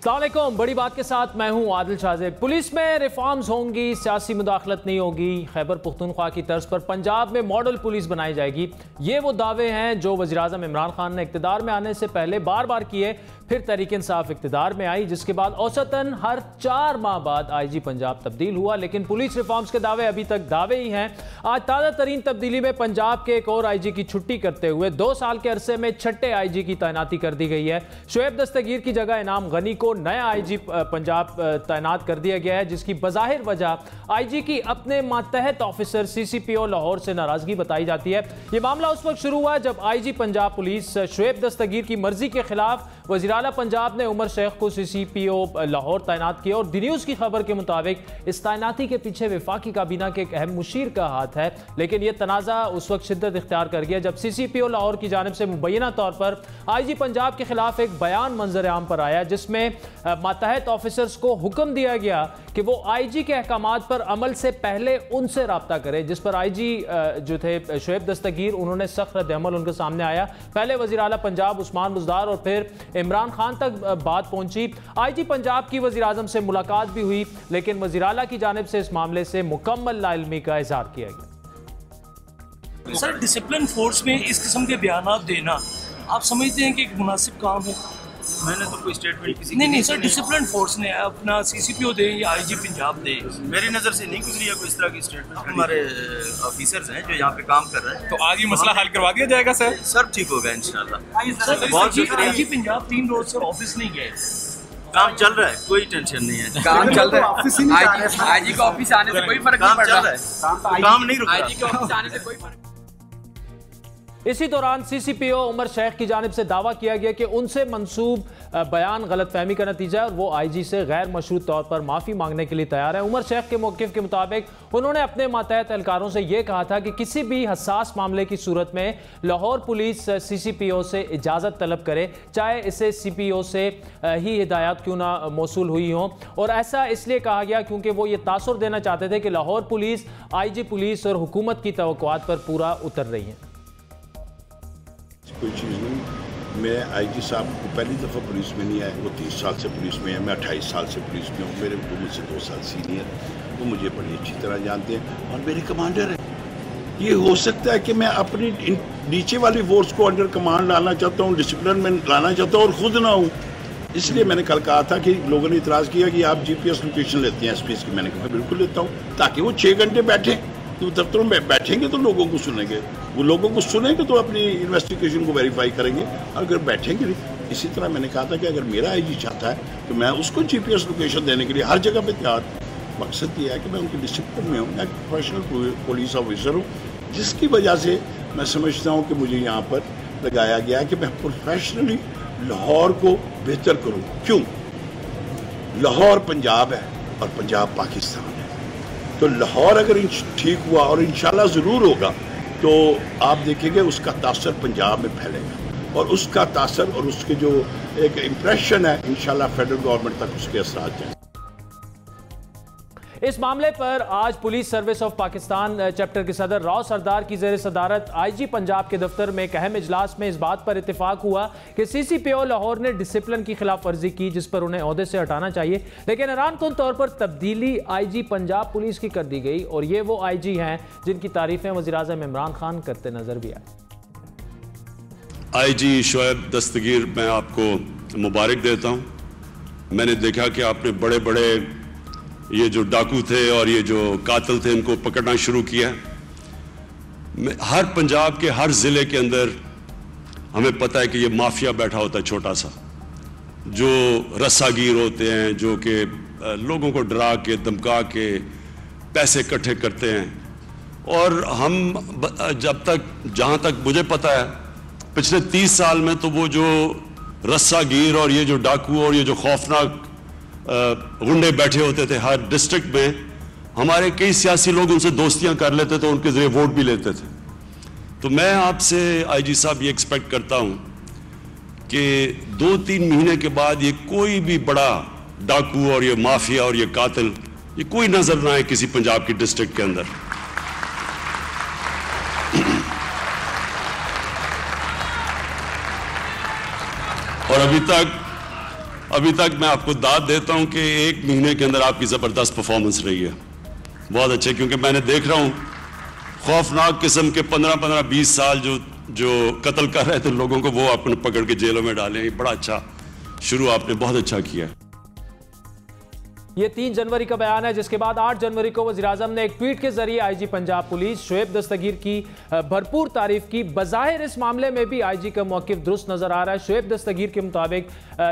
अस्सलाम वालेकुम। बड़ी बात के साथ मैं हूं आदिल शाहज़ेब। पुलिस में रिफॉर्म्स होंगी, सियासी मुदाखलत नहीं होगी। खैबर पुख्तूनख्वा की तर्ज पर पंजाब में मॉडल पुलिस बनाई जाएगी। ये वो दावे हैं जो वज़ीर-ए-आज़म इमरान खान ने इक़्तिदार में आने से पहले बार बार किए, फिर तहरीक इंसाफ इक़्तिदार में आई, जिसके बाद औसतन हर 4 माह बाद IG पंजाब तब्दील हुआ। लेकिन पुलिस रिफॉर्म्स के दावे अभी तक दावे ही हैं। आज ताज़ा तरीन तब्दीली में पंजाब के एक और IG की छुट्टी करते हुए 2 साल के अरसे में छठे IG की तैनाती कर दी गई है। शोएब दस्तगीर की जगह इनाम गनी को नया IG पंजाब तैनात कर दिया गया है, जिसकी बज़ाहिर वजह IG की अपने मातहत ऑफिसर CCPO लाहौर से नाराजगी बताई जाती है। यह मामला उस वक्त शुरू हुआ जब IG पंजाब पुलिस शोएब दस्तगीर की मर्जी के खिलाफ वज़ीर आला पंजाब ने उमर शेख को CCPO लाहौर तैनात किया। और दी न्यूज़ की खबर के मुताबिक इस तैनाती के पीछे वफाकी काबीना के एक अहम मुशीर का हाथ है। लेकिन यह तनाज़ा उस वक्त शिद्दत इख्तियार कर गया जब CCPO लाहौर की जानिब से मुबैना तौर पर IG पंजाब के खिलाफ एक बयान मंजर आम पर आया, जिसमें मातहत ऑफिसर्स को हुक्म दिया गया कि वो IG के अहकामात पर अमल से पहले उनसे रब्ता करें, जिस पर IG जो थे शोएब दस्तगीर, उन्होंने सख्त रद्द-ए-अमल उनके सामने आया। पहले वज़ीर आला पंजाब उस्मान बुज़दार और फिर इमरान खान तक बात पहुंची। IG पंजाब की वज़ीर आज़म से मुलाकात भी हुई, लेकिन वज़ीर आला की जानिब से इस मामले से मुकम्मल लाइल्मी का इज़हार किया गया। सर, डिसिप्लिन फोर्स में इस किस्म के बयान देना आप समझते हैं कि एक मुनासिब काम है? मैंने तो कोई स्टेटमेंट किसी नहीं सर, डिसिप्लिन फोर्स ने अपना CCPO दे या IG पंजाब दे, मेरी नज़र से नहीं गुजरी है कोई इस तरह की स्टेटमेंट। हमारे ऑफिसर्स हैं जो यहाँ पे काम कर रहे हैं, तो आगे मसला हल करवा दिया जाएगा सर। सब ठीक होगा इंशाल्लाह। सर, बहुत शुक्रिया। IG पंजाब 3 रोज से ऑफिस नहीं गए, काम चल रहा है, कोई टेंशन नहीं है। काम चल रहा है। IG का ऑफिस आने से कोई फर्क नहीं पड़ रहा है। काम नहीं रुक रहा। IG का ऑफिस आने से कोई फर्क। इसी दौरान CCPO उमर शेख की जानिब से दावा किया गया कि उनसे मंसूब बयान गलतफहमी का नतीजा है और वो IG से गैर मशरूत तौर पर माफ़ी मांगने के लिए तैयार है। उमर शेख के मौक़िफ़ के मुताबिक उन्होंने अपने मातहत एहलकारों से यह कहा था कि किसी भी हसास मामले की सूरत में लाहौर पुलिस CCPO से इजाज़त तलब करे, चाहे इसे CPO से ही हिदायत क्यों ना मौसूल हुई हों। और ऐसा इसलिए कहा गया क्योंकि वो ये तासुर देना चाहते थे कि लाहौर पुलिस IG पुलिस और हुकूमत की तवक्कुआत पर पूरा उतर रही है। कोई चीज़ नहीं। मैं IG साहब को पहली दफ़ा पुलिस में नहीं आया, वो 30 साल से पुलिस में है, मैं 28 साल से पुलिस में हूँ। मेरे मुझसे 2 साल सीनियर, वो मुझे बड़ी अच्छी तरह जानते हैं और मेरे कमांडर हैं। ये हो सकता है कि मैं अपनी नीचे वाली फोर्स को अंडर कमांड लाना चाहता हूँ, डिसिप्लिन में लाना चाहता हूँ और ख़ुद ना हूँ। इसलिए मैंने कल कहा था कि लोगों ने इतराज़ किया कि आप GPS लोकेशन लेते हैं SPs की। मैंने कहा बिल्कुल लेता हूँ, ताकि वो 6 घंटे बैठे तो दफ्तरों में बैठेंगे तो लोगों को सुनेंगे, वो लोगों को सुनेंगे तो अपनी इन्वेस्टिगेशन को वेरीफाई करेंगे। अगर बैठेंगे नहीं, इसी तरह मैंने कहा था कि अगर मेरा IG चाहता है तो मैं उसको GPS लोकेशन देने के लिए हर जगह पे तैयार। मकसद ये है कि मैं उनकी डिसिप्लिन में हूँ, मैं प्रोफेशनल पुलिस ऑफिसर हूँ, जिसकी वजह से मैं समझता हूँ कि मुझे यहाँ पर लगाया गया है कि मैं प्रोफेशनली लाहौर को बेहतर करूँ। क्यों? लाहौर पंजाब है और पंजाब पाकिस्तान है, तो लाहौर अगर ठीक हुआ और इंशाल्लाह ज़रूर होगा तो आप देखेंगे उसका तासर पंजाब में फैलेगा और उसका तासर और उसके जो एक इम्प्रेशन है इंशाल्लाह फेडरल गवर्नमेंट तक उसके असरात जाएंगे। इस मामले पर आज police service of Pakistan chapter के सदर राव सरदार की ज़ेर सदारत IG पंजाब के दफ्तर में एक अहम इजलास में इस बात पर इत्तेफाक हुआ कि CCPO लाहौर ने डिसिप्लिन की खिलाफ वर्जी की, जिस पर उन्हें ओहदे से हटाना चाहिए। लेकिन हैरानकुन तौर पर तब्दीली IG पंजाब पुलिस की कर दी गई और ये वो IG हैं जिनकी तारीफें वज़ीर-ए-आज़म इमरान खान करते नजर भी आए। IG शोएब दस्तगीर, मैं आपको मुबारक देता हूँ। मैंने देखा कि आपने बड़े बड़े ये जो डाकू थे और ये जो कातिल थे इनको पकड़ना शुरू किया। हर पंजाब के हर ज़िले के अंदर हमें पता है कि ये माफिया बैठा होता है, छोटा सा, जो रस्सागीर होते हैं, जो कि लोगों को डरा के धमका के पैसे इकट्ठे करते हैं। और हम जब तक जहाँ तक मुझे पता है पिछले 30 साल में तो वो जो रस्सागीर और ये जो डाकू और ये जो खौफनाक गुंडे बैठे होते थे हर डिस्ट्रिक्ट में, हमारे कई सियासी लोग उनसे दोस्तियां कर लेते थे, उनके जरिए वोट भी लेते थे। तो मैं आपसे IG साहब ये एक्सपेक्ट करता हूं कि 2-3 महीने के बाद ये कोई भी बड़ा डाकू और ये माफिया और ये कातिल ये कोई नजर ना आए किसी पंजाब की डिस्ट्रिक्ट के अंदर। और अभी तक अभी तक मैं आपको दाद देता हूं कि 1 महीने के अंदर आपकी ज़बरदस्त परफॉर्मेंस रही है, बहुत अच्छे। क्योंकि मैंने देख रहा हूं खौफनाक किस्म के 15-20 साल जो कत्ल कर रहे थे लोगों को, वो आपने पकड़ के जेलों में डाले। बड़ा अच्छा शुरू आपने बहुत अच्छा किया। ये 3 जनवरी का बयान है, जिसके बाद 8 जनवरी को वज़ीर-ए-आज़म ने एक ट्वीट के जरिए आईजी पंजाब पुलिस शोएब दस्तगीर की भरपूर तारीफ की। बज़ाहिर इस मामले में भी आईजी का मौक़िफ़ दुरुस्त नजर आ रहा है। शोएब दस्तगीर के मुताबिक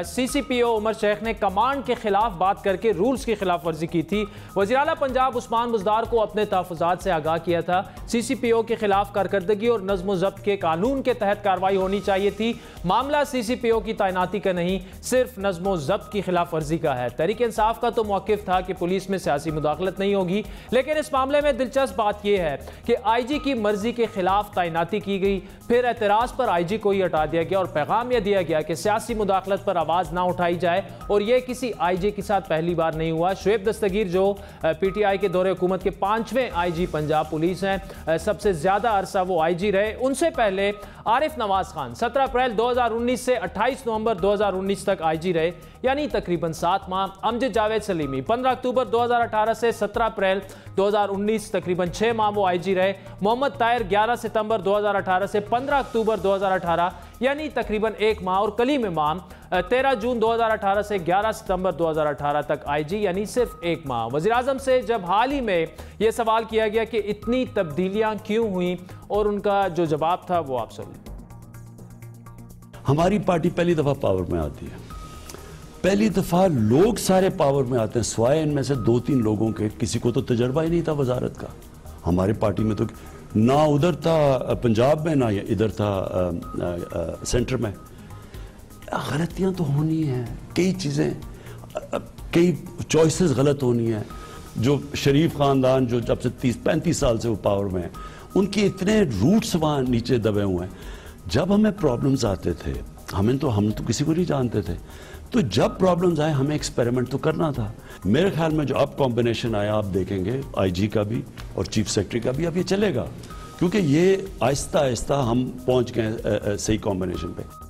CCPO उमर शेख ने कमांड के खिलाफ बात करके रूल्स की खिलाफ वर्जी की थी। वज़ीर आला पंजाब उस्मान बुज़दार को अपने तहफ़्फ़ुज़ात से आगाह किया था। CCPO के खिलाफ कारकर्दगी और नज़्म ज़ब्त के कानून के तहत कार्रवाई होनी चाहिए थी। मामला CCPO की तैनाती का नहीं, सिर्फ नज़्म ज़ब्त की खिलाफ वर्जी का है। तहरीक इंसाफ का तो मौक़िफ़ था कि पुलिस में सियासी मुदाखलत नहीं होगी, लेकिन इस मामले में दिलचस्प बात यह है कि आईजी की मर्जी के खिलाफ तैनाती की गई, फिर एतराज़ पर आईजी को ही हटा दिया गया और पैगाम यह दिया गया कि सियासी मुदाखलत पर आवाज़ ना उठाई जाए। और यह किसी आईजी के साथ पहली बार नहीं हुआ। शोएब दस्तगीर जो PTI के दौरे हुकूमत के 5वें आईजी पंजाब पुलिस हैं, सबसे ज़्यादा अरसा वो आईजी रहे। उनसे पहले आरिफ नवाज खान 17 अप्रैल 2019 से 28 नवंबर 2019 तक आईजी रहे, यानी तकरीबन 7 माह। अमजद जावेद सलीमी 15 अक्टूबर 2018 से 17 अप्रैल 2019 तकरीबन 6 माह वो आईजी रहे। मोहम्मद ताहिर 11 सितंबर 2018 से 15 अक्टूबर 2018 यानी तकरीबन 1 माह। और कलीम इमाम 13 जून 2018 से 11 सितंबर 2018 तक आईजी, यानी सिर्फ 1 माह। वज़ीर-ए-आज़म से जब हाल ही में यह सवाल किया गया कि इतनी तब्दीलियां क्यों हुई, और उनका जो जवाब था वो आप सुनिए। हमारी पार्टी पहली दफा पावर में आती है, पहली दफा लोग सारे पावर में आते हैं, सिवाय इनमें से 2-3 लोगों के। किसी को तो तजर्बा ही नहीं था वजारत का। हमारे पार्टी में तो ना उधर था पंजाब में, ना इधर था सेंटर में। गलतियां तो होनी हैं, कई चीज़ें, कई चॉइसेस गलत होनी है। जो शरीफ ख़ानदान जो जब से 30-35 साल से वो पावर में है, उनके इतने रूट्स वहाँ नीचे दबे हुए हैं। जब हमें प्रॉब्लम्स आते थे, हम तो किसी को नहीं जानते थे, तो जब प्रॉब्लम्स आए हमें एक्सपेरिमेंट तो करना था। मेरे ख्याल में जो अब कॉम्बिनेशन आया, आप देखेंगे आईजी का भी और चीफ सेक्रेटरी का भी, अब ये चलेगा, क्योंकि ये आहिस्ता आहिस्ता हम पहुंच गए सही कॉम्बिनेशन पे।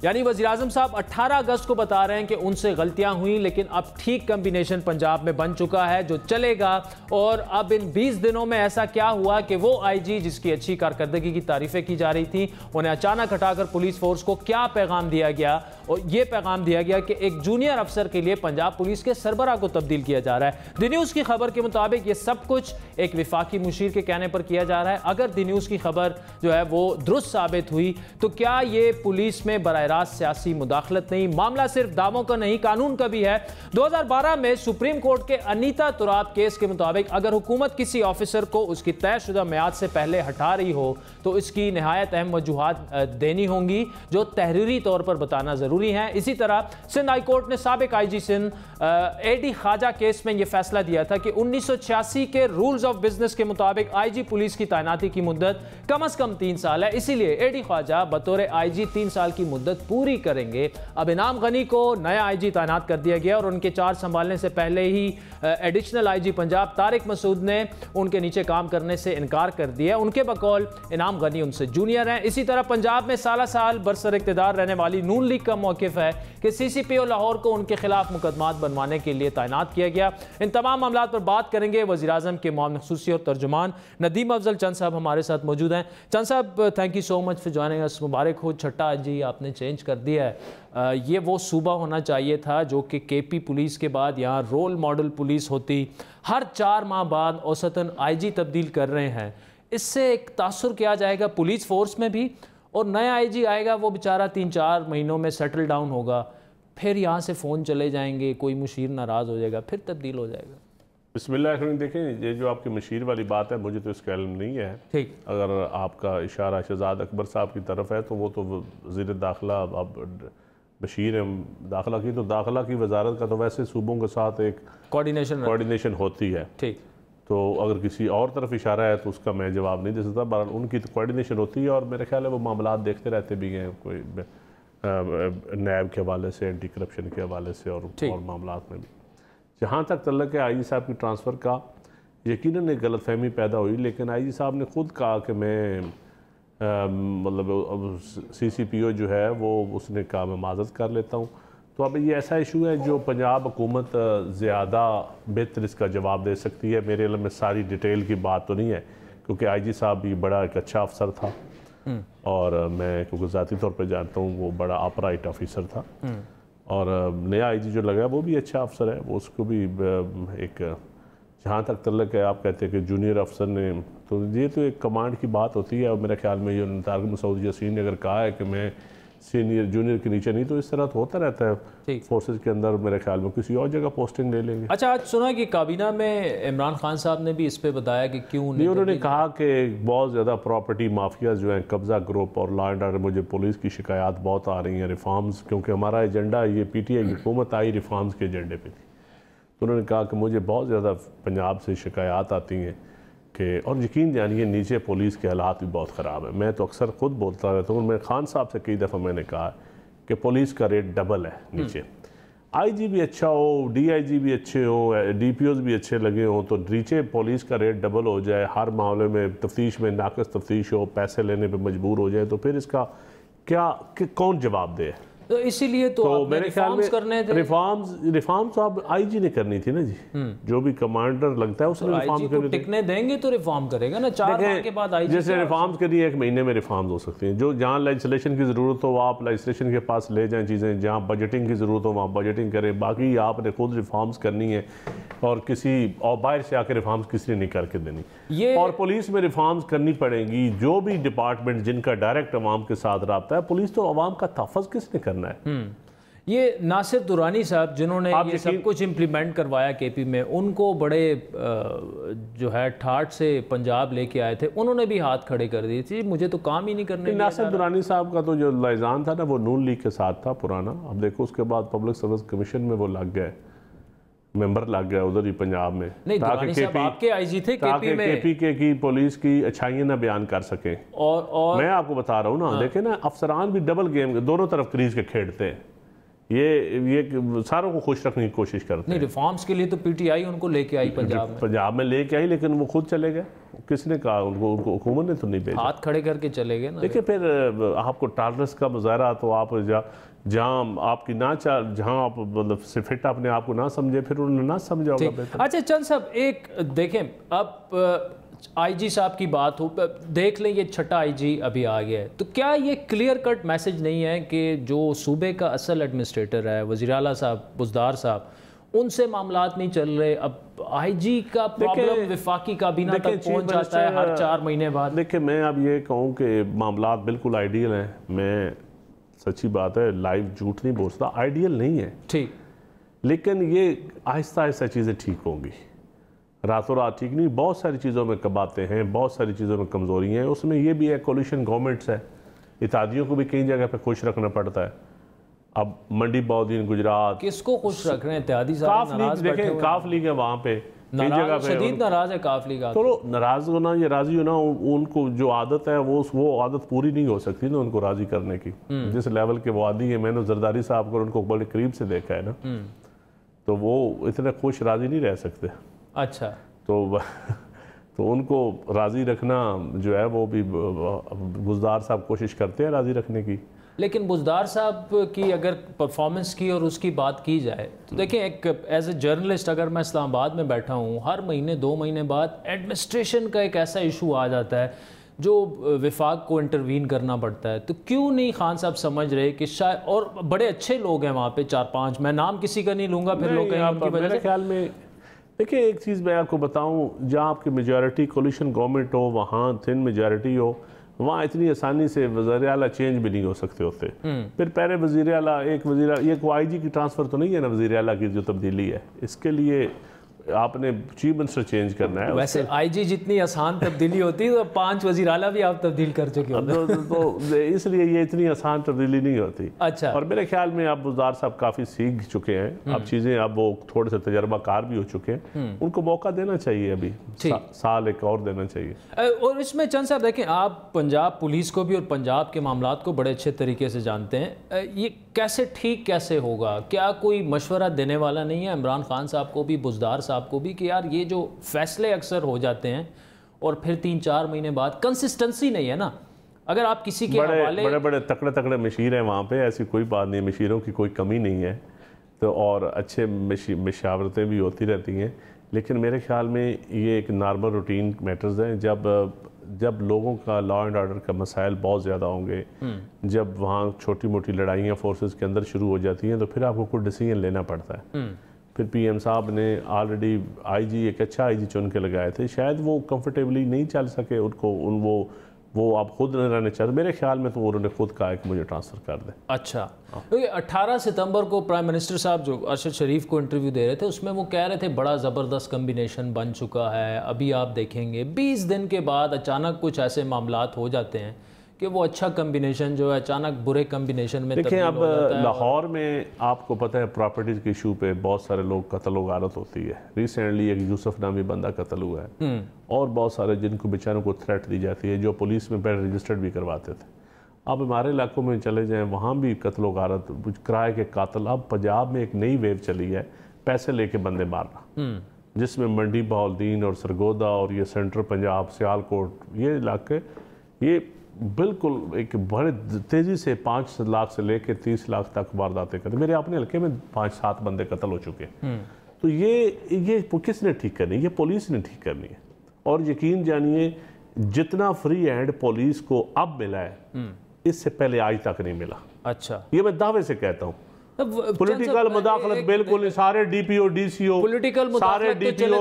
यानी वज़ीर-ए-आज़म साहब 18 अगस्त को बता रहे हैं कि उनसे गलतियां हुई, लेकिन अब ठीक कम्बिनेशन पंजाब में बन चुका है जो चलेगा। और अब इन 20 दिनों में ऐसा क्या हुआ कि वो आईजी जिसकी अच्छी कारकर्दगी की तारीफें की जा रही थी, उन्हें अचानक हटाकर पुलिस फोर्स को क्या पैगाम दिया गया? और ये पैगाम दिया गया कि एक जूनियर अफसर के लिए पंजाब पुलिस के सरबराह को तब्दील किया जा रहा है। द न्यूज़ की खबर के मुताबिक ये सब कुछ एक विफाकी मुशीर के कहने पर किया जा रहा है। अगर द न्यूज़ की खबर जो है वो दुरुस्त साबित हुई, तो क्या ये पुलिस में बराह रास्त सियासी मुदाखलत नहीं, मामला सिर्फ दावों का नहीं कानून का भी है। 2012 में सुप्रीम कोर्ट के अनीता तुराब केस के मुताबिक अगर हुकूमत किसी ऑफिसर को उसकी तयशुदा मियाद से पहले हटा रही हो, तो इसकी नहायत अहम वजूहात देनी होंगी जो तहरीरी तौर पर बताना जरूरी है। इसी तरह सिंध हाई कोर्ट ने साबिक IG Sindh AD Khwaja case में यह फैसला दिया था कि 1986 के रूल्स ऑफ बिजनेस के मुताबिक आईजी पुलिस की तैनाती की मुद्दत कम से कम 3 साल है। इसीलिए AD ख्वाजा बतौर आईजी 3 साल की मुद्दत पूरी करेंगे। अब इनाम गनी को नया आईजी तैनात कर दिया गया और उनके चार्ज संभालने से पहले ही एडिशनल आईजी पंजाब तारिक मसूद ने उनके नीचे काम करने से इनकार कर दिया। उनके बकौल इनाम गनी उनसे जूनियर हैं। इसी तरह पंजाब में साल बरसर इक़्तिदार रहने वाली नून लीग का मौक़िफ़ है कि CCPO लाहौर को उनके खिलाफ मुकदमात बनवाने के लिए तैनात किया गया। इन तमाम मामलों पर बात करेंगे। वज़ीर-ए-आज़म के मौमन ख़ुसूसी और तर्जुमान नदीम अफजल चंद साहब हमारे साथ मौजूद हैं। चंद साहब, thank you so much for joining us. मुबारक हो, छठा आईजी आपने चेंज कर दिया है। ये वो सूबा होना चाहिए था जो कि KP पुलिस के बाद यहाँ रोल मॉडल पुलिस होती। हर 4 माह बाद औसतन आईजी तब्दील कर रहे हैं। इससे एक तासुर किया जाएगा पुलिस फोर्स में भी, और नया आईजी आएगा वो बेचारा 3-4 महीनों में सेटल डाउन होगा, फिर यहाँ से फ़ोन चले जाएंगे, कोई मुशीर नाराज़ हो जाएगा, फिर तब्दील हो जाएगा। बिस्मिल्लाह। देखें, ये जो आपकी मशीर वाली बात है, मुझे तो इसका इल्म नहीं है। ठीक, अगर आपका इशारा शहजाद अकबर साहब की तरफ है तो वो तो वज़ीर दाखिला अब बशीर दाखिला की, तो दाखिला की वजारत का तो वैसे सूबों के साथ एक कोऑर्डिनेशन होती है। ठीक, तो अगर किसी और तरफ इशारा है तो उसका मैं जवाब नहीं दे सकता। बहरहाल उनकी तो कोऑर्डिनेशन होती है और मेरे ख्याल है वो मामला देखते रहते भी हैं, कोई नैब के हवाले से, एंटी करप्शन के हवाले से और मामला में भी। जहाँ तक तल्लक है आईजी साहब की ट्रांसफ़र का, यकीनन एक गलतफहमी पैदा हुई, लेकिन आईजी साहब ने खुद कहा कि मैं मतलब CCPO जो है वो उसने कहा मैं माजरत कर लेता हूँ। तो अब ये ऐसा इशू है जो पंजाब हुकूमत ज़्यादा बेहतर इसका जवाब दे सकती है। मेरे इल्म में सारी डिटेल की बात तो नहीं है क्योंकि IG साहब भी बड़ा एक अच्छा अफसर था और मैं क्योंकि ज़ाती तौर पे जानता हूँ वो बड़ा अपराइट ऑफिसर था और नया IG जो लगा वो भी अच्छा अफसर है। वो उसको भी एक जहाँ तक तल्लक है आप कहते हैं कि जूनियर अफसर ने, तो ये तो एक कमांड की बात होती है और मेरे ख्याल में ये तारिक मसूद यासीन ने अगर कहा है कि मैं सीनियर जूनियर के नीचे नहीं, तो इस तरह तो होता रहता है फोर्सेस के अंदर। मेरे ख्याल में किसी और जगह पोस्टिंग ले लेंगे। अच्छा, आज सुना कि काबीना में इमरान खान साहब ने भी इस पे बताया कि क्यों नहीं, उन्होंने कहा कि बहुत ज़्यादा प्रॉपर्टी माफिया जो हैं, कब्ज़ा ग्रुप और लॉ एंड ऑर्डर, मुझे पुलिस की शिकायत बहुत आ रही हैं रिफॉर्म्स, क्योंकि हमारा एजेंडा ये PTI की हुकूमत आई रिफॉर्म्स के एजेंडे पर थी। तो उन्होंने कहा कि मुझे बहुत ज़्यादा पंजाब से शिकायत आती हैं कि, और यकीन जानिए नीचे पुलिस के हालात भी बहुत ख़राब है। मैं तो अक्सर ख़ुद बोलता रहता हूँ, मैं खान साहब से कई दफ़ा मैंने कहा कि पुलिस का रेट डबल है नीचे। IG भी अच्छा हो, DIG भी अच्छे हो, DPOs भी अच्छे लगे हों, तो नीचे पुलिस का रेट डबल हो जाए, हर मामले में तफ्तीश में नाकस तफ्तीश हो, पैसे लेने पर मजबूर हो जाए, तो फिर इसका क्या कौन जवाब दे? तो इसीलिए तो मेरे ख्याल में करने थे रिफॉर्म्स तो आप IG ने करनी थी ना जी। जो भी कमांडर लगता है उसने रिफॉर्म करने टिकने देंगे तो रिफॉर्म करेगा ना। 4 माह के बाद IG जैसे रिफॉर्म्स के लिए 1 महीने में रिफॉर्म्स हो सकती हैं। जो जहाँ लेजिस्लेशन की ज़रूरत हो आप लेजिस्लेशन के पास ले जाएं चीज़ें, जहाँ बजटिंग की ज़रूरत हो वहाँ बजटिंग करें। बाकी आपने खुद रिफॉर्म्स करनी है और किसी और बाहर से आकर रिफॉर्म्स किसी ने नहीं करके देनी। और पुलिस में रिफॉर्म्स करनी पड़ेंगी। जो भी डिपार्टमेंट जिनका डायरेक्ट अवाम के साथ रब्ता है, पुलिस तो अवाम का तहफ़्फ़ुज़ किसने करना है? ये नासिर दुरानी साहब जिन्होंने ये सब कुछ इम्प्लीमेंट करवाया KP में, उनको बड़े जो है ठाठ से पंजाब लेके आए थे, उन्होंने भी हाथ खड़े कर दिए थे, मुझे तो काम ही नहीं करने। नासिर दुरानी साहब का तो जो लाइजान था ना वो नून लीग के साथ था पुराना। अब देखो उसके बाद पब्लिक सर्विस कमीशन में वो लग गए, मेंबर लग गया उधर ही पंजाब में। नहीं, दुरानी साहब आपके IG थे KP में, KP की पुलिस की अच्छाइयाँ ना बयान कर सकें। और मैं आपको बता रहा हूँ ना, देखे ना अफसरान भी डबल गेम दोनों तरफ क्रीज के खेलते हैं। ये सारों को खुश रखने की कोशिश करते हैं। नहीं, रिफॉर्म्स के लिए तो PTI उनको लेके आई पंजाब में लेके आई, लेकिन वो खुद चले गए। किसने कहा उनको हुकूमत ने तो नहीं भेजा, हाथ खड़े करके चले गए ना। देखिए फिर आपको टॉलरेंस का मुजाहरा, तो आप जहाँ आपकी ना जहाँ आप मतलब फिट अपने आप को ना समझे, फिर उन्होंने ना समझा होगा। अच्छा चंद साहब, एक देखें, अब IG साहब की बात हो, देख लें ये 6ठा IG अभी आ गया है, तो क्या ये क्लियर कट मैसेज नहीं है कि जो सूबे का असल एडमिनिस्ट्रेटर है वज़ीर आला साहब, बुज़दार साहब, उनसे मामलात नहीं चल रहे? अब IG का प्रॉब्लम विफाकी काबीना तक पहुंच जाता है हर 4 महीने बाद। देखिए मैं अब ये कहूँ कि मामलात बिल्कुल आइडियल हैं, मैं सच्ची बात है लाइव झूठ नहीं बोलता, आइडियल नहीं है ठीक, लेकिन ये आहिस्ता आहिस्ता चीज़ें ठीक होंगी, रातों रात ठीक नहीं। बहुत सारी चीज़ों में कबाते हैं, बहुत सारी चीज़ों में कमज़ोरियाँ हैं। उसमें ये भी है कोलिशन गवर्नमेंट्स है, इत्तेहादियों को भी कई जगह पे खुश रखना पड़ता है। अब मंडी बौद्दीन गुजरात किसको खुश रख रहे हैं? इत्तेहादी काफ लीग देखें, काफ लीग है वहाँ पे कई जगह पे शदीद नाराज है काफ लीग। तो नाराज होना या राजी होना, उनको जो आदत है वो आदत पूरी नहीं हो सकती ना उनको राजी करने की। जिस लेवल के वो आदि है, मैंने जरदारी साहब को उनको बड़े करीब से देखा है ना, तो वो इतने खुश राजी नहीं रह सकते। अच्छा, तो उनको राज़ी रखना जो है वो भी बुज़दार साहब कोशिश करते हैं राज़ी रखने की। लेकिन बुज़दार साहब की अगर परफॉर्मेंस की और उसकी बात की जाए तो देखें, एक एज ए जर्नलिस्ट अगर मैं इस्लामाबाद में बैठा हूँ, हर महीने 2 महीने बाद एडमिनिस्ट्रेशन का एक ऐसा इशू आ जाता है जो विफाक को इंटरवीन करना पड़ता है। तो क्यों नहीं खान साहब समझ रहे कि शायद, और बड़े अच्छे लोग हैं वहाँ पे 4-5, मैं नाम किसी का नहीं लूँगा, फिर लोग कहेंगे उनकी वजह से। ख्याल में देखिए एक चीज़ मैं आपको बताऊं, जहाँ आपकी मेजॉरिटी कोलिशन गवर्नमेंट हो, वहाँ थिन मेजॉरिटी हो, वहाँ इतनी आसानी से वज़ीर आला चेंज भी नहीं हो सकते होते। फिर पहले वज़ीर आला, एक वज़ीर आला, ये कोई IG की ट्रांसफ़र तो नहीं है ना वज़ीर आला की जो तब्दीली है, इसके लिए आपने चीफ मिनिस्टर चेंज करना है। वैसे IG जितनी आसान तब्दीली होती है तो 5 वज़ीर आला भी आप तब्दील कर चुके होते तो इसलिए ये इतनी आसान तब्दीली नहीं होती। अच्छा, और मेरे ख्याल में अब बुज़दार साहब काफ़ी सीख चुके हैं, अब चीज़ें, अब वो थोड़े से तजर्बाकार भी हो चुके हैं, उनको मौका देना चाहिए, अभी साल एक और देना चाहिए। और इसमें चंद साहब देखें, आप पंजाब पुलिस को भी और पंजाब के मामलात को बड़े अच्छे तरीके से जानते हैं, ये कैसे ठीक कैसे होगा? क्या कोई मशवरा देने वाला नहीं है इमरान खान साहब को भी, बुज़दार साहब को भी, कि यार ये जो फैसले अक्सर हो जाते हैं और फिर 3-4 महीने बाद कंसिस्टेंसी नहीं है ना, अगर आप किसी के हवाले बड़े बड़े तकड़े तकड़े मशीर हैं वहाँ पे, ऐसी कोई बात नहीं, मशीरों की कोई कमी नहीं है, तो और अच्छे मशावरतें भी होती रहती हैं, लेकिन मेरे ख्याल में ये एक नॉर्मल रूटीन मैटर्स हैं। जब लोगों का लॉ एंड ऑर्डर का मसाइल बहुत ज़्यादा होंगे, जब वहाँ छोटी मोटी लड़ाइयाँ फोर्सेस के अंदर शुरू हो जाती हैं, तो फिर आपको कोई डिसीजन लेना पड़ता है। फिर पीएम साहब ने ऑलरेडी आईजी एक अच्छा आईजी चुन के लगाए थे, शायद वो कंफर्टेबली नहीं चल सके, उनको वो आप खुद न रहने चाहते, मेरे ख्याल में तो उन्होंने खुद कहा है कि मुझे ट्रांसफ़र कर दें। अच्छा, क्योंकि 18 सितंबर को प्राइम मिनिस्टर साहब जो अरशद शरीफ को इंटरव्यू दे रहे थे, उसमें वो कह रहे थे बड़ा ज़बरदस्त कम्बिनेशन बन चुका है, अभी आप देखेंगे 20 दिन के बाद अचानक कुछ ऐसे मामलात हो जाते हैं कि वो अच्छा कम्बिनेशन जो है अचानक बुरे कम्बिनेशन में देखिए। अब लाहौर में आपको पता है प्रॉपर्टीज़ के इशू पे बहुत सारे लोग कत्ल व गारत होती है। रिसेंटली एक यूसुफ नामी बंदा कत्ल हुआ है, और बहुत सारे जिनको बेचारों को थ्रेट दी जाती है, जो पुलिस में पहले रजिस्टर्ड भी करवाते थे। अब हमारे इलाकों में चले जाएँ, वहाँ भी कत्ल व गारत, किराए के कातिल। अब पंजाब में एक नई वेव चली है, पैसे लेके बंदे मारना, जिसमें मंडी बहाउद्दीन और सरगोदा और ये सेंट्रल पंजाब सियालकोट ये इलाके, ये बिल्कुल एक बड़े तेज़ी से 5 लाख से लेकर 30 लाख तक वारदातें करते। मेरे अपने हल्के में 5-7 बंदे कत्ल हो चुके हैं। तो ये किसने ठीक करनी है? ये पुलिस ने ठीक करनी है। और यकीन जानिए, जितना फ्री हैंड पुलिस को अब मिला है, इससे पहले आज तक नहीं मिला। अच्छा, ये मैं दावे से कहता हूँ। पॉलिटिकल मुदाखलत बिल्कुल, सारे डीपीओ डीसीओ पॉलिटिकल सारे डीपीओ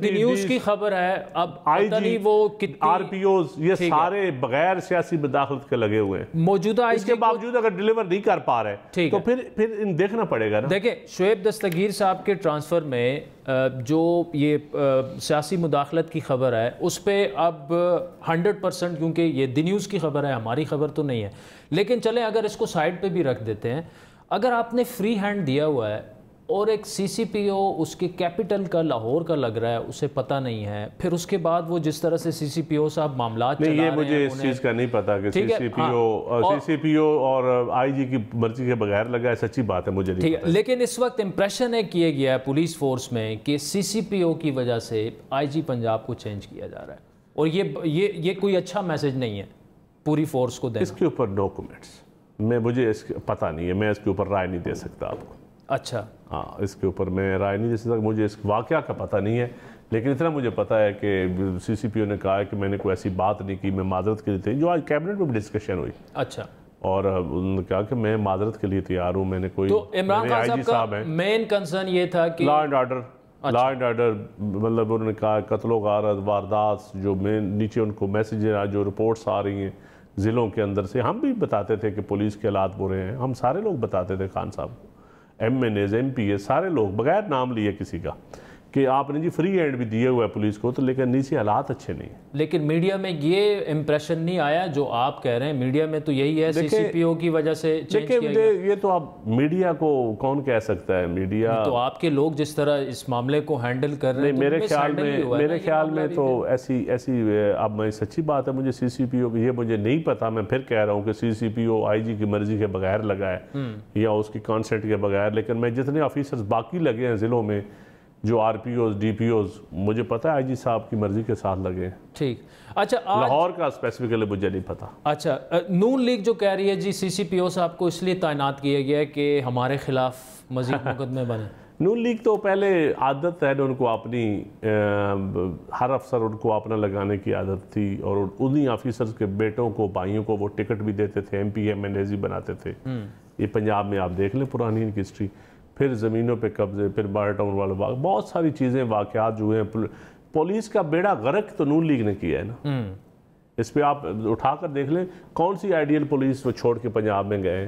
न्यूज़ की खबर है, अब आईजी वो आरपीओज ये सारे बगैर सियासी मुदाखलत के लगे हुए हैं मौजूदा। इसके बावजूद अगर डिलीवर नहीं कर पा रहे तो फिर इन देखना पड़ेगा ना। देखिए, शुएब दस्तगीर साहब के ट्रांसफ़र में जो ये सियासी मुदाखलत की खबर है, उस पर अब 100%, क्योंकि ये दी न्यूज़ की खबर है, हमारी खबर तो नहीं है, लेकिन चलें अगर इसको साइड पे भी रख देते हैं, अगर आपने फ्री हैंड दिया हुआ है और एक सीसीपीओ उसके कैपिटल का लाहौर का लग रहा है, उसे पता नहीं है, फिर उसके बाद वो जिस तरह से सीसीपीओ साहब मामला चला रहे हैं, मुझे इस चीज़ का नहीं पता कि सीसीपीओ और आईजी की मर्जी के बगैर लगा है, सच्ची बात है, मुझे नहीं पता। लेकिन इस वक्त इंप्रेशन है किया गया है पुलिस फोर्स में कि सीसीपीओ की वजह से आईजी पंजाब को चेंज किया जा रहा है, और ये कोई अच्छा मैसेज नहीं है पूरी फोर्स को देना। इसके ऊपर नो कमेंट्स, मुझे पता नहीं है, मैं इसके ऊपर राय नहीं दे सकता आपको। अच्छा, हाँ, इसके ऊपर मैं राय नहीं दे सकता, मुझे इस वाक़या का पता नहीं है, लेकिन इतना मुझे पता है कि सीसीपीओ ने कहा है कि मैंने कोई ऐसी बात नहीं की, मैं माजरत के लिए थी, जो आज कैबिनेट में भी डिस्कशन हुई। अच्छा, और उन्होंने कहा कि मैं माजरत के लिए तैयार हूँ, मैंने कोई। तो इमरान खान साहब का मेन कंसर्न ये था कि law and order, law and order, मतलब उन्होंने कहा कत्लो गारत वारदात जो नीचे उनको मैसेज जो रिपोर्ट्स आ रही हैं ज़िलों के अंदर से, हम भी बताते थे कि पुलिस के हालात बुरे हैं, हम सारे लोग बताते थे, खान साहब, MNAs MPA सारे लोग बगैर नाम लिए किसी का, कि आपने जी फ्री हैंड भी दिए हुआ है पुलिस को, तो लेकिन नीचे हालात अच्छे नहीं। लेकिन मीडिया में ये इम्प्रेशन नहीं आया जो आप कह रहे हैं, मीडिया में तो यही है सीसीपीओ की वजह से चेंज किया गया। ये तो आप मीडिया को कौन कह सकता है, मीडिया तो आपके लोग जिस तरह इस मामले को हैंडल कर रहे हैं, मेरे ख्याल में तो ऐसी अब मैं सच्ची बात है, मुझे सीसीपीओ ये मुझे नहीं पता, मैं फिर कह रहा हूँ कि सीसीपीओ आईजी की मर्जी के बगैर लगा है या उसकी कॉन्सेंट के बगैर, लेकिन मैं जितने ऑफिसर्स बाकी लगे हैं ज़िलों में, जो आरपीओज डीपीओज, मुझे पता है आईजी साहब की मर्जी के साथ लगे हैं। ठीक, अच्छा, लाहौर का स्पेसिफिकली मुझे नहीं पता। अच्छा, नून लीग जो कह रही है जी सीसीपीओ साहब को इसलिए तैनात किया गया है कि हमारे खिलाफ मजीद मुकदमे बने। नून लीग तो पहले आदत है उनको अपनी, हर अफसर उनको अपना लगाने की आदत थी, और उन्हीं ऑफिसर्स के बेटों को, भाइयों को वो टिकट भी देते थे, MP MNAs बनाते थे। ये पंजाब में आप देख लें पुरानी इनकी हिस्ट्री, फिर ज़मीनों पे कब्जे, फिर बार टाउन वाले बाग, बहुत सारी चीज़ें वाक़यात जो हैं। पुलिस का बेड़ा गर्क तो नून लीग ने किया है ना, इस पर आप उठाकर देख लें, कौन सी आइडियल पुलिस वो छोड़ के पंजाब में गए,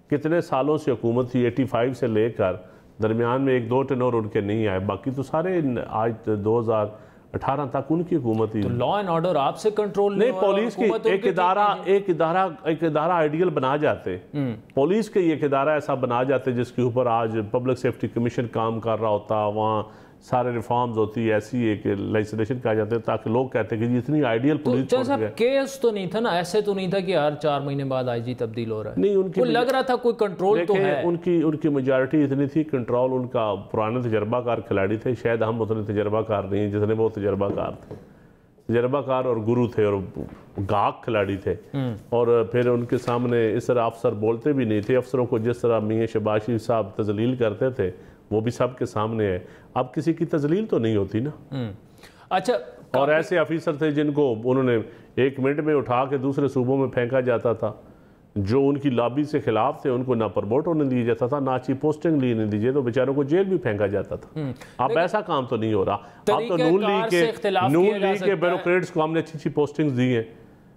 कितने सालों से हुकूमत थी, 85 से लेकर दरमियान में 1-2 टेनोर उनके नहीं आए, बाकी तो सारे आज 2018 तक उनकी हुकूमत थी। तो लॉ एंड ऑर्डर आपसे कंट्रोल नहीं, पुलिस की एक इदारा आइडियल बना जाते, पुलिस के एक इदारा ऐसा बना जाते जिसके ऊपर आज पब्लिक सेफ्टी कमीशन काम कर रहा होता, वहाँ सारे रिफॉर्म्स होती, ऐसी एक लेजिस्लेशन कहा जाता है, ताकि लोग कहते हैं कि इतनी आइडियल पुलिस तो केस तो नहीं था ना, ऐसे तो नहीं था कि हर 4 महीने बाद आईजी तब्दील हो रहा है, नहीं, उनकी लग रहा था कोई कंट्रोल तो है। उनकी मेजॉरिटी इतनी थी, कंट्रोल उनका, पुराने तजर्बाकार खिलाड़ी थे, शायद हम उतने तजर्बाकार नहीं जितने वो तजर्बाकार थे, तजर्बाकार और गुरु थे और गाहक खिलाड़ी थे, और फिर उनके सामने इस तरह अफसर बोलते भी नहीं थे। अफसरों को जिस तरह मियां शहबाज शरीफ साहब तजलील करते थे वो भी सबके सामने है। अब किसी की तजलील तो नहीं होती ना। अच्छा, और ऐसे ऑफिसर थे जिनको उन्होंने 1 मिनट में उठा के दूसरे सूबों में फेंका जाता था, जो उनकी लॉबी से खिलाफ थे उनको ना प्रमोट होने दिया जाता था, ना अच्छी पोस्टिंग लेने दीजिए, तो बेचारों को जेल भी फेंका जाता था। अब ऐसा काम तो नहीं हो रहा। अब तो नून लीग के ब्यूरोक्रेट्स को हमने अच्छी अच्छी पोस्टिंग दी हैं,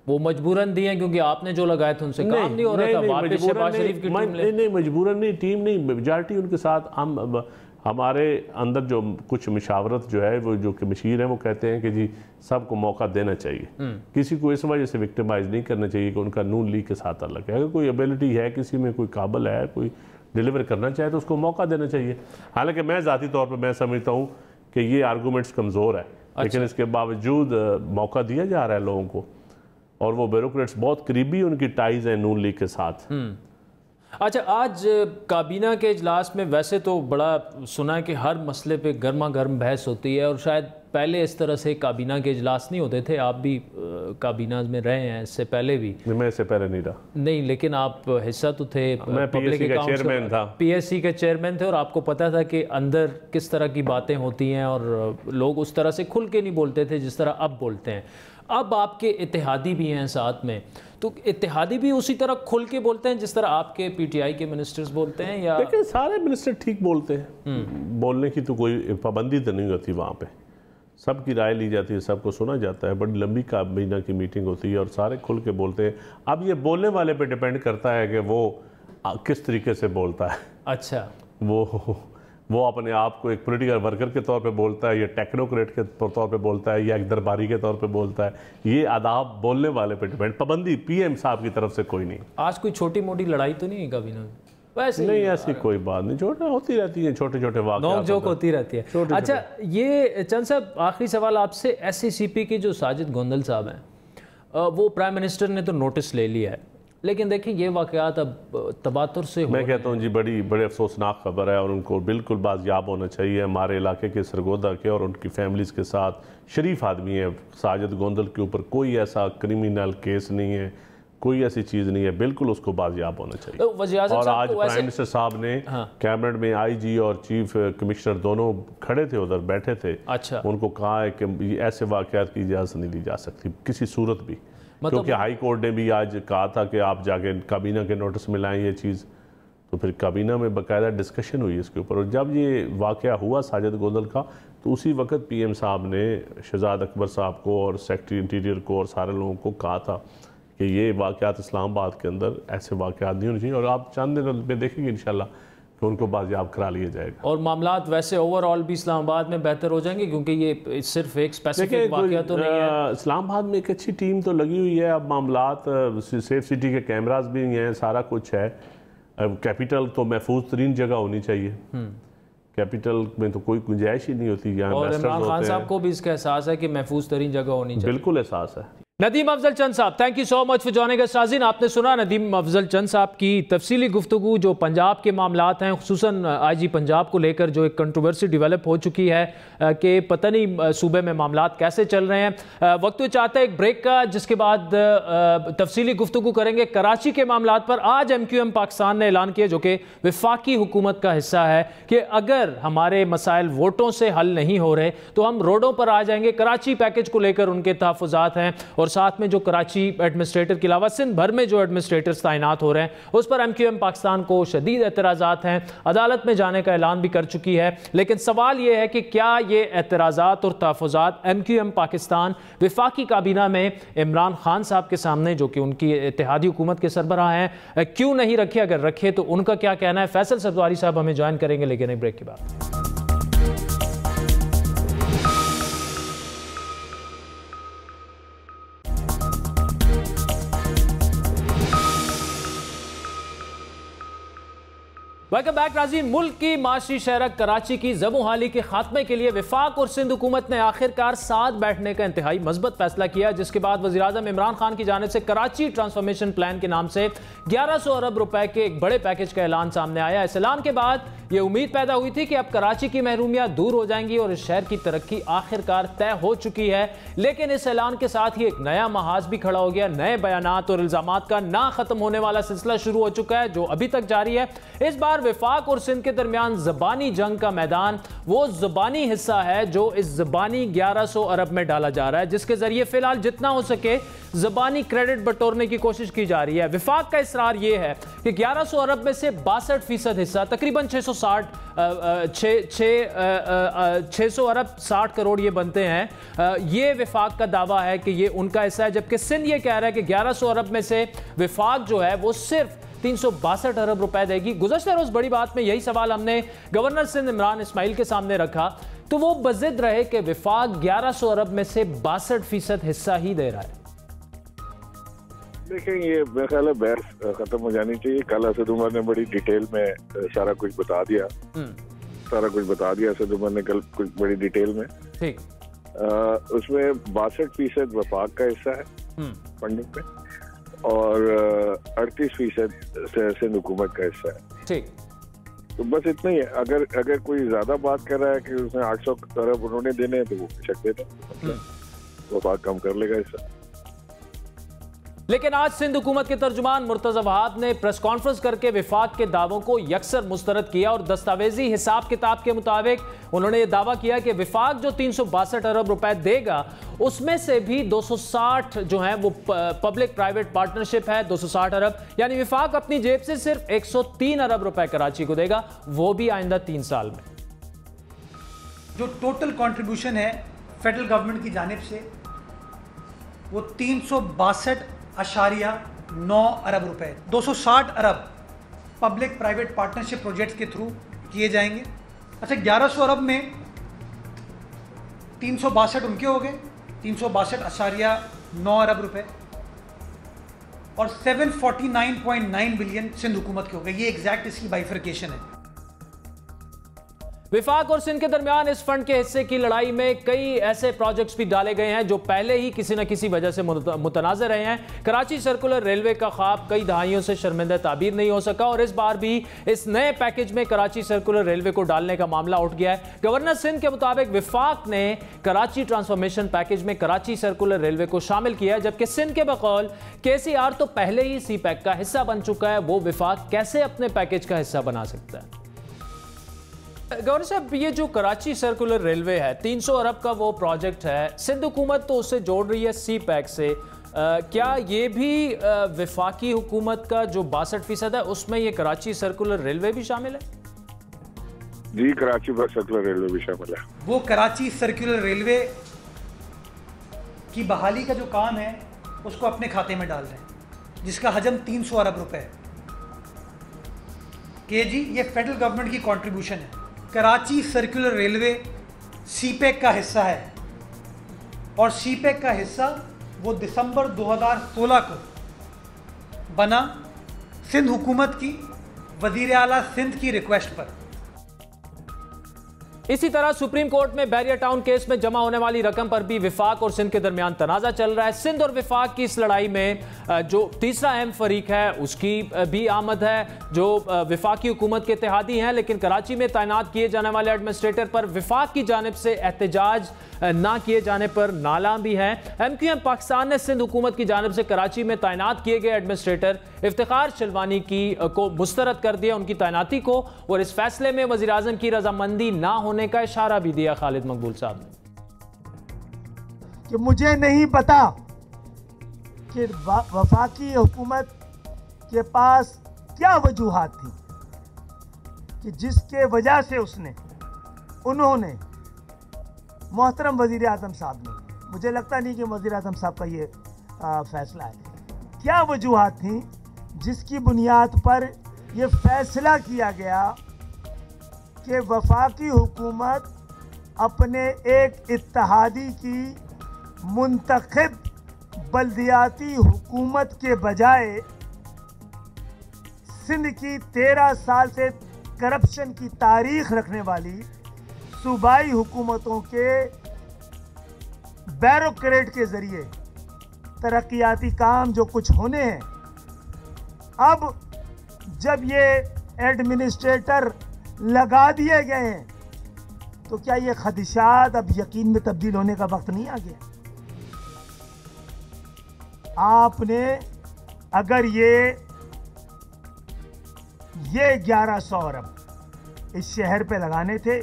वो मजबूरन दिए हैं क्योंकि आपने जो लगाए थे उनसे काम नहीं हो रहा था। नहीं, मजबूरन नहीं, टीम नहीं, मेजॉरिटी उनके साथ। हम हमारे अंदर जो कुछ मशावरत जो है वो जो कि मशीर हैं वो कहते हैं कि जी सबको मौका देना चाहिए, किसी को इस वजह से विक्टिमाइज नहीं करना चाहिए कि उनका नून लीग के साथ अलग है। अगर कोई एबिलिटी है किसी में, कोई काबिल है, कोई डिलीवर करना चाहे तो उसको मौका देना चाहिए। हालांकि मैं ज़ाती तौर पर मैं समझता हूँ कि ये आर्गूमेंट्स कमज़ोर है, लेकिन इसके बावजूद मौका दिया जा रहा है लोगों को, और वो ब्यूरोक्रेट्स बहुत करीबी उनकी टाइज हैं नून लीग के साथ। अच्छा, आज काबीना के इजलास में वैसे तो बड़ा सुना है कि हर मसले पे गर्मा गर्म बहस होती है, और शायद पहले इस तरह से काबीना के इजलास नहीं होते थे। आप भी काबीना में रहे हैं इससे पहले भी। मैं इससे पहले नहीं रहा। नहीं, लेकिन आप हिस्सा तो थे, मैं पीएससी का चेयरमैन था। पीएससी के चेयरमैन थे, और आपको पता था कि अंदर किस तरह की बातें होती हैं, और लोग उस तरह से खुल के नहीं बोलते थे जिस तरह अब बोलते हैं। अब आपके इत्तेहादी भी हैं साथ में, तो इत्तेहादी भी उसी तरह खुल के बोलते हैं जिस तरह आपके पीटीआई के मिनिस्टर्स बोलते हैं, या? लेकिन सारे मिनिस्टर ठीक बोलते हैं, बोलने की तो कोई पाबंदी तो नहीं होती। वहाँ पे सबकी राय ली जाती है, सबको सुना जाता है, बड़ी लंबी काबीना की मीटिंग होती है और सारे खुल के बोलते हैं। अब ये बोलने वाले पे डिपेंड करता है कि वो किस तरीके से बोलता है। अच्छा, वो अपने आप को एक पॉलिटिकल वर्कर के तौर पे बोलता है, या टेक्नोक्रेट के तौर पे बोलता है, या एक दरबारी के तौर पे बोलता है। ये आदाब बोलने वाले पे डिपेंड, पाबंदी पीएम साहब की तरफ से कोई नहीं। आज कोई छोटी मोटी लड़ाई तो नहीं है काबीना में? वैसे नहीं, ऐसी कोई बात नहीं, छोटा होती रहती है, छोटे छोटे वाक़यात नोक जोक होती रहती है। अच्छा, ये चंद साहब आखिरी सवाल आपसे, SACP के जो साजिद गोंदल साहब हैं, वो प्राइम मिनिस्टर ने तो नोटिस ले लिया है, लेकिन देखिए ये वाक़यात अब तबातुर से मैं कहता हूँ जी बड़ी अफसोसनाक खबर है, और उनको बिल्कुल बाजियाब होना चाहिए। हमारे इलाके के सरगोदा के और उनकी फैमिलीज़ के साथ शरीफ आदमी है। साजिद गोंदल के ऊपर कोई ऐसा क्रिमिनल केस नहीं है, कोई ऐसी चीज़ नहीं है, बिल्कुल उसको बाजियाब होना चाहिए। और आज प्राइम मिनिस्टर साहब ने कैबिनेट में IG और चीफ कमिश्नर दोनों खड़े थे, उधर बैठे थे। अच्छा, उनको कहा है कि ऐसे वाक़यात की इजाज़त नहीं दी जा सकती किसी सूरत भी, क्योंकि हाई कोर्ट ने भी आज कहा था कि आप जाके काबीना के नोटिस में लाएं ये चीज़। तो फिर काबीना में बाकायदा डिस्कशन हुई इसके ऊपर, और जब ये वाक़या हुआ साजिद गोंदल का, तो उसी वक्त PM साहब ने शहजाद अकबर साहब को और सेक्रेटरी इंटीरियर को और सारे लोगों को कहा था कि ये वाक़यात इस्लामाबाद के अंदर ऐसे वाक़यात नहीं होने चाहिए, और आप चंद दिन में देखेंगे इंशाल्लाह कि उनको बाजियाब करा लिया जाएगा। और मामलात वैसे ओवरऑल भी इस्लामाबाद में बेहतर हो जाएंगे, क्योंकि ये सिर्फ एक स्पेसिफिक वाक़या तो नहीं है। इस्लामाबाद में एक अच्छी टीम तो लगी हुई है। अब मामलात सेफ सिटी के कैमरास भी हैं, सारा कुछ है। कैपिटल तो महफूज तरीन जगह होनी चाहिए, कैपिटल में तो कोई गुंजाइश ही नहीं होती। और इमरान खान साहब को भी इसका एहसास है कि महफूज तरीन जगह होनी चाहिए। बिल्कुल एहसास है। नदीम अफजल चंद साहब, thank you so much for joining अस। नाज़रीन, आपने सुना नदीम अफजल चंद साहब की तफसीली गुफ्तगू जो पंजाब के मामलात हैं, खुसूसन IG पंजाब को लेकर जो एक कंट्रोवर्सी डेवलप हो चुकी है कि पता नहीं सूबे में मामलात कैसे चल रहे हैं। वक्त चाहता है एक ब्रेक का, जिसके बाद तफसीली गुफ्तगू करेंगे कराची के मामलात पर। आज MQM पाकिस्तान ने ऐलान किया, जो कि वफाकी हुकूमत का हिस्सा है, कि अगर हमारे मसाइल वोटों से हल नहीं हो रहे तो हम रोडों पर आ जाएंगे। कराची पैकेज को लेकर उनके तहफ़्फ़ुज़ात हैं, और साथ में जो कराची एडमिनिस्ट्रेटर के अलावा सिंध भर में जो एडमिनिस्ट्रेटर्स तैनात हो रहे हैं, उस पर MQM पाकिस्तान को शदीद एतराज़ात हैं। अदालत में जाने का ऐलान भी कर चुकी है, लेकिन सवाल यह है कि क्या ये एतराज़ात और तहफ़्फ़ुज़ात MQM पाकिस्तान वफाकी काबीना में इमरान खान साहब के सामने, जो कि उनकी इत्तेहादी हुकूमत के सरबराह हैं, क्यों नहीं रखे? अगर रखे तो उनका क्या कहना है? फैसल सरदारी साहब हमें ज्वाइन करेंगे, लेकिन एक ब्रेक के बाद। वेलकम बैक नाज़रीन। मुल्क की माशी शहर कराची की ज़बूहाली के खात्मे के लिए वफाक और सिंध हुकूमत ने आखिरकार साथ बैठने का इंतहाई मजबूत फैसला किया, जिसके बाद वज़ीर-ए-आज़म इमरान खान की जानिब से कराची ट्रांसफॉर्मेशन प्लान के नाम से 1100 अरब रुपए के एक बड़े पैकेज का ऐलान सामने आया। इस ऐलान के बाद ये उम्मीद पैदा हुई थी कि अब कराची की महरूमियाँ दूर हो जाएंगी और इस शहर की तरक्की आखिरकार तय हो चुकी है। लेकिन इस ऐलान के साथ ही एक नया महाज भी खड़ा हो गया। नए बयानात और इल्जामात का ना खत्म होने वाला सिलसिला शुरू हो चुका है, जो अभी तक जारी है। इस बार वफाक और सिंध के दरमियान ज़बानी जंग का मैदान वो ज़बानी हिस्सा है जो इस ज़बानी 1100 अरब में डाला जा रहा है, जिसके जरिए फिलहाल जितना हो सके ज़बानी क्रेडिट बटोरने की कोशिश की जा रही है। वफाक का इसरार यह है कि 1100 अरब में से 62% हिस्सा तकरीबन 600 अरब 60 करोड़ ये बनते हैं। ये वफाक का दावा है कि ये उनका हिस्सा है, जबकि सिंध ये कह रहा है कि 1100 अरब में से वफाक जो है वो सिर्फ 362 अरब रुपए देगी। गुज़श्ता रोज बड़ी बात में यही सवाल हमने गवर्नर सिंध इमरान इस्माइल के सामने रखा, तो वो बज़िद रहे कि वफाक 1100 अरब में से 62% हिस्सा ही दे रहा है। देखें, ये मेरा ख्याल है बहस खत्म हो जानी चाहिए। कल असद उमर ने बड़ी डिटेल में सारा कुछ बता दिया, असद उमर ने कल कुछ बड़ी डिटेल में। ठीक, उसमें 62% वफाक का हिस्सा है फंडिंग पे और 38% सिंध हुकूमत का हिस्सा है। ठीक, तो बस इतना ही है। अगर कोई ज्यादा बात कर रहा है कि उसमें 800 अरब उन्होंने देने हैं तो वो बेशक देते हैं, वफाक कम कर लेगा हिस्सा। लेकिन आज सिंध हुकूमत के तर्जुमान मुर्तज़ा वहाब ने प्रेस कॉन्फ्रेंस करके वफाक के दावों को यकसर मुस्तरद किया और दस्तावेजी हिसाब किताब के मुताबिक उन्होंने ये दावा किया कि वफाक जो 362 अरब रुपए देगा उसमें से भी 260 जो है वो पब्लिक प्राइवेट पार्टनरशिप है, 260 अरब, यानी वफाक अपनी जेब से सिर्फ 103 अरब रुपए कराची को देगा, वो भी आइंदा 3 साल में। जो टोटल कंट्रीब्यूशन है फेडरल गवर्नमेंट की जानिब से वो 362.9 अरब रुपए, 260 अरब पब्लिक प्राइवेट पार्टनरशिप प्रोजेक्ट्स के थ्रू किए जाएंगे। अच्छा, 1100 अरब में 362 उनके हो गए, 362.9 अरब रुपए, और 749.9 बिलियन सिंध हुकूमत के हो गए। ये एग्जैक्ट इसकी बाइफर्केशन है। वफाक और सिंध के दरमियान इस फंड के हिस्से की लड़ाई में कई ऐसे प्रोजेक्ट्स भी डाले गए हैं जो पहले ही किसी न किसी वजह से मुतनाज़ रहे हैं। कराची सर्कुलर रेलवे का ख्वाब कई दहाइयों से शर्मिंदा ताबीर नहीं हो सका और इस बार भी इस नए पैकेज में कराची सर्कुलर रेलवे को डालने का मामला उठ गया है। गवर्नर सिंध के मुताबिक वफाक ने कराची ट्रांसफॉर्मेशन पैकेज में कराची सर्कुलर रेलवे को शामिल किया है, जबकि सिंध के बकौल KCR तो पहले ही CPEC का हिस्सा बन चुका है, वो वफाक कैसे अपने पैकेज का हिस्सा बना सकता है? गवर्नर साहब, ये जो कराची सर्कुलर रेलवे है 300 अरब का वो प्रोजेक्ट है, सिंध हुकूमत तो उससे जोड़ रही है CPEC से, क्या ये भी वफाकी हुकूमत का जो 62% है उसमें ये कराची सर्कुलर रेलवे भी शामिल है? जी, कराची सर्कुलर रेलवे भी शामिल है। वो कराची सर्कुलर रेलवे की बहाली का जो काम है उसको अपने खाते में डाल रहे हैं, जिसका हजम 300 अरब रुपए है। कि जी ये फेडरल गवर्नमेंट की कंट्रीब्यूशन है। कराची सर्कुलर रेलवे CPEC का हिस्सा है और CPEC का हिस्सा वो दिसंबर 2016 को बना सिंध हुकूमत की वजीर आला सिंध की रिक्वेस्ट पर। इसी तरह सुप्रीम कोर्ट में बैरिया टाउन केस में जमा होने वाली रकम पर भी वफाक और सिंध के दरमियान तनाज़ा चल रहा है। सिंध और वफाक की इस लड़ाई में जो तीसरा अहम फरीक है उसकी भी आमद है, जो वफाकी हुकूमत के इत्तेहादी हैं, लेकिन कराची में तैनात किए जाने वाले एडमिनिस्ट्रेटर पर वफाक की जानिब से एहतजाज ना किए जाने पर नाला भी हैं। MQM पाकिस्तान ने सिंध हुकूमत की जानिब से कराची में तैनात किए गए एडमिनिस्ट्रेटर इफ्तिखार शिलवानी को मुस्तरद कर दिया, उनकी तैनाती को, और इस फैसले में वज़ीर आज़म की रजामंदी ना होने का इशारा भी दिया खालिद मकबूल साहब ने कि मुझे नहीं पता कि वफाकी हुकूमत के पास क्या वजूहात थी कि जिसके वजह से उन्होंने मोहतरम वज़ीर आज़म साहब ने, मुझे लगता नहीं कि वज़ीर आज़म साहब का ये फैसला है, क्या वजूहात थी जिसकी बुनियाद पर ये फैसला किया गया कि वफाकी हुकूमत अपने एक इत्तेहादी की मुंतखब बल्दियाती हुकूमत के बजाय सिंध की 13 साल से करप्शन की तारीख रखने वाली सूबाई हुकूमतों के बैरोक्रेट के जरिए तरक्याती काम जो कुछ होने हैं, अब जब ये एडमिनिस्ट्रेटर लगा दिए गए हैं तो क्या ये खदशात अब यकीन में तब्दील होने का वक्त नहीं आ गया? आपने अगर ये 1100 अरब इस शहर पे लगाने थे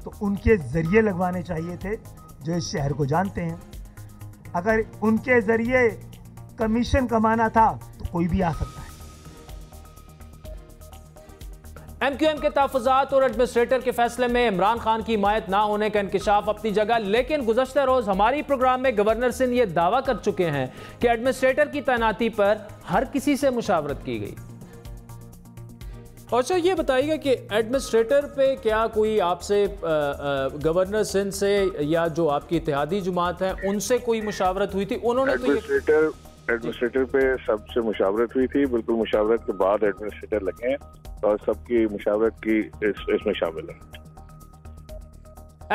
तो उनके जरिए लगवाने चाहिए थे जो इस शहर को जानते हैं। अगर उनके जरिए कमीशन कमाना था तो कोई भी आ सकता है। MQM के तहफ़्फ़ुज़ात और एडमिनिस्ट्रेटर के फैसले में इमरान खान की हिमायत ना होने का इंकशाफ अपनी जगह, लेकिन गुज़श्ता रोज़ हमारी प्रोग्राम में गवर्नर सिंध ये दावा कर चुके हैं कि एडमिनिस्ट्रेटर की तैनाती पर हर किसी से मुशावरत की गई। अच्छा, ये बताइएगा कि एडमिनिस्ट्रेटर पे क्या कोई आपसे गवर्नर सिंध से या जो आपकी इत्तेहादी जमात है उनसे कोई मुशावरत हुई थी? उन्होंने तो एडमिनिस्ट्रेटर पे सबसे मुशावरत हुई थी। बिल्कुल मुशावरत के बाद एडमिनिस्ट्रेटर लगे हैं और सबकी मुशावरत की इसमें शामिल है।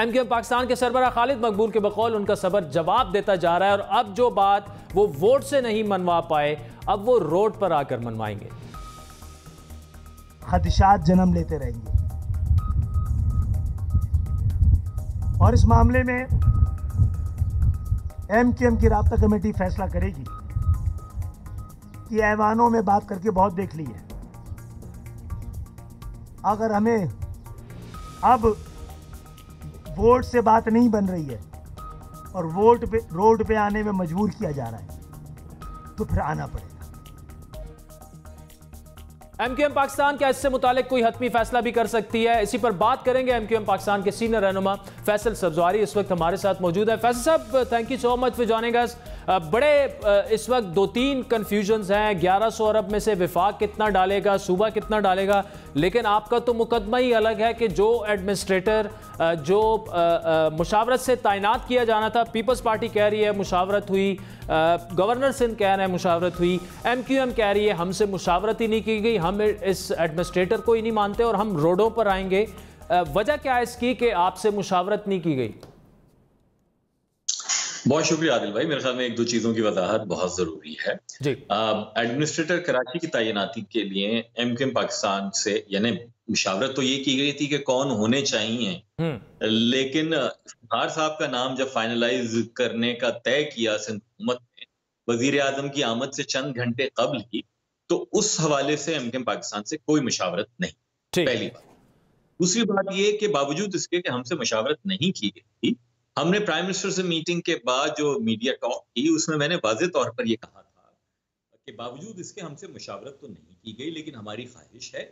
MQM पाकिस्तान के सरबराह खालिद मकबूल के बकौल उनका सबर जवाब देता जा रहा है और अब जो बात वो वोट से नहीं मनवा पाए अब वो रोड पर आकर मनवाएंगे। खदशात जन्म लेते रहेंगे और इस मामले में MQM की राब्ता कमेटी फैसला करेगी कि ऐवानों में बात करके बहुत देख ली है। अगर हमें अब वोट से बात नहीं बन रही है और रोड पे आने में मजबूर किया जा रहा है तो फिर आना पड़ेगा। MQM पाकिस्तान क्या इससे मुतालिक कोई हतमी फैसला भी कर सकती है? इसी पर बात करेंगे। MQM पाकिस्तान के सीनियर रहनुमा फैसल सब्जवारी इस वक्त हमारे साथ मौजूद है। फैसल साहब, thank you so much for joining अस। बड़े इस वक्त 2-3 कन्फ्यूजन्स हैं। 1100 अरब में से विफाक कितना डालेगा, सूबा कितना डालेगा, लेकिन आपका तो मुकदमा ही अलग है कि जो एडमिनिस्ट्रेटर जो मुशावरत से तैनात किया जाना था, पीपल्स पार्टी कह रही है मुशावरत हुई, गवर्नर सिंध कह रहे हैं मुशावरत हुई, MQM कह रही है हमसे मुशावरत ही नहीं की गई, हम इस एडमिनिस्ट्रेटर को ही नहीं मानते और हम रोडों पर आएंगे। वजह क्या है इसकी कि आपसे मुशावरत नहीं की गई? बहुत शुक्रिया आदिल भाई। मेरे ख्याल में 1-2 चीजों की वजाहत बहुत जरूरी है। एडमिनिस्ट्रेटर कराची की तैनाती के लिए MQM पाकिस्तान से यानी मुशावरत तो ये की गई थी कि कौन होने चाहिए, लेकिन इफ्तिखार साहब का नाम जब फाइनलाइज करने का तय किया सिंध हुकूमत ने वजीर आजम की आमद से चंद घंटे कबल की, तो उस हवाले से MQM पाकिस्तान से कोई मुशावरत नहीं। पहली बात। दूसरी बात ये कि बावजूद इसके कि हमसे मुशावरत नहीं की गई थी, हमने प्राइम मिनिस्टर से मीटिंग के बाद जो मीडिया टॉक की उसमें मैंने वाज़ेह तौर पर यह कहा था कि बावजूद इसके हमसे मुशावरत तो नहीं की गई, लेकिन हमारी ख्वाहिश है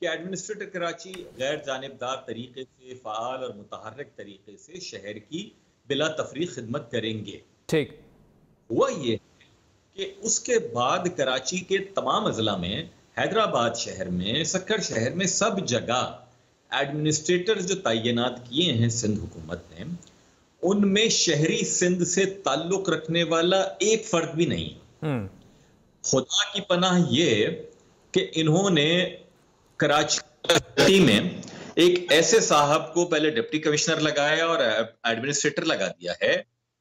कि एडमिनिस्ट्रेटर कराची गैर जानिबदार तरीके से, फ़ाल और मुतहर्रिक तरीके से शहर की बिला तफरीक खिदमत करेंगे। ठीक हुआ ये कि उसके बाद कराची के तमाम अजला में, हैदराबाद शहर में, सक्कर शहर में, सब जगह एडमिनिस्ट्रेटर जो तैनात किए हैं सिंध हुकूमत ने, उनमें शहरी सिंध से ताल्लुक रखने वाला एक फर्द भी नहीं। खुदा की पनाह ये कि इन्होंने कराची में एक ऐसे साहब को पहले डिप्टी कमिश्नर लगाया और एडमिनिस्ट्रेटर लगा दिया है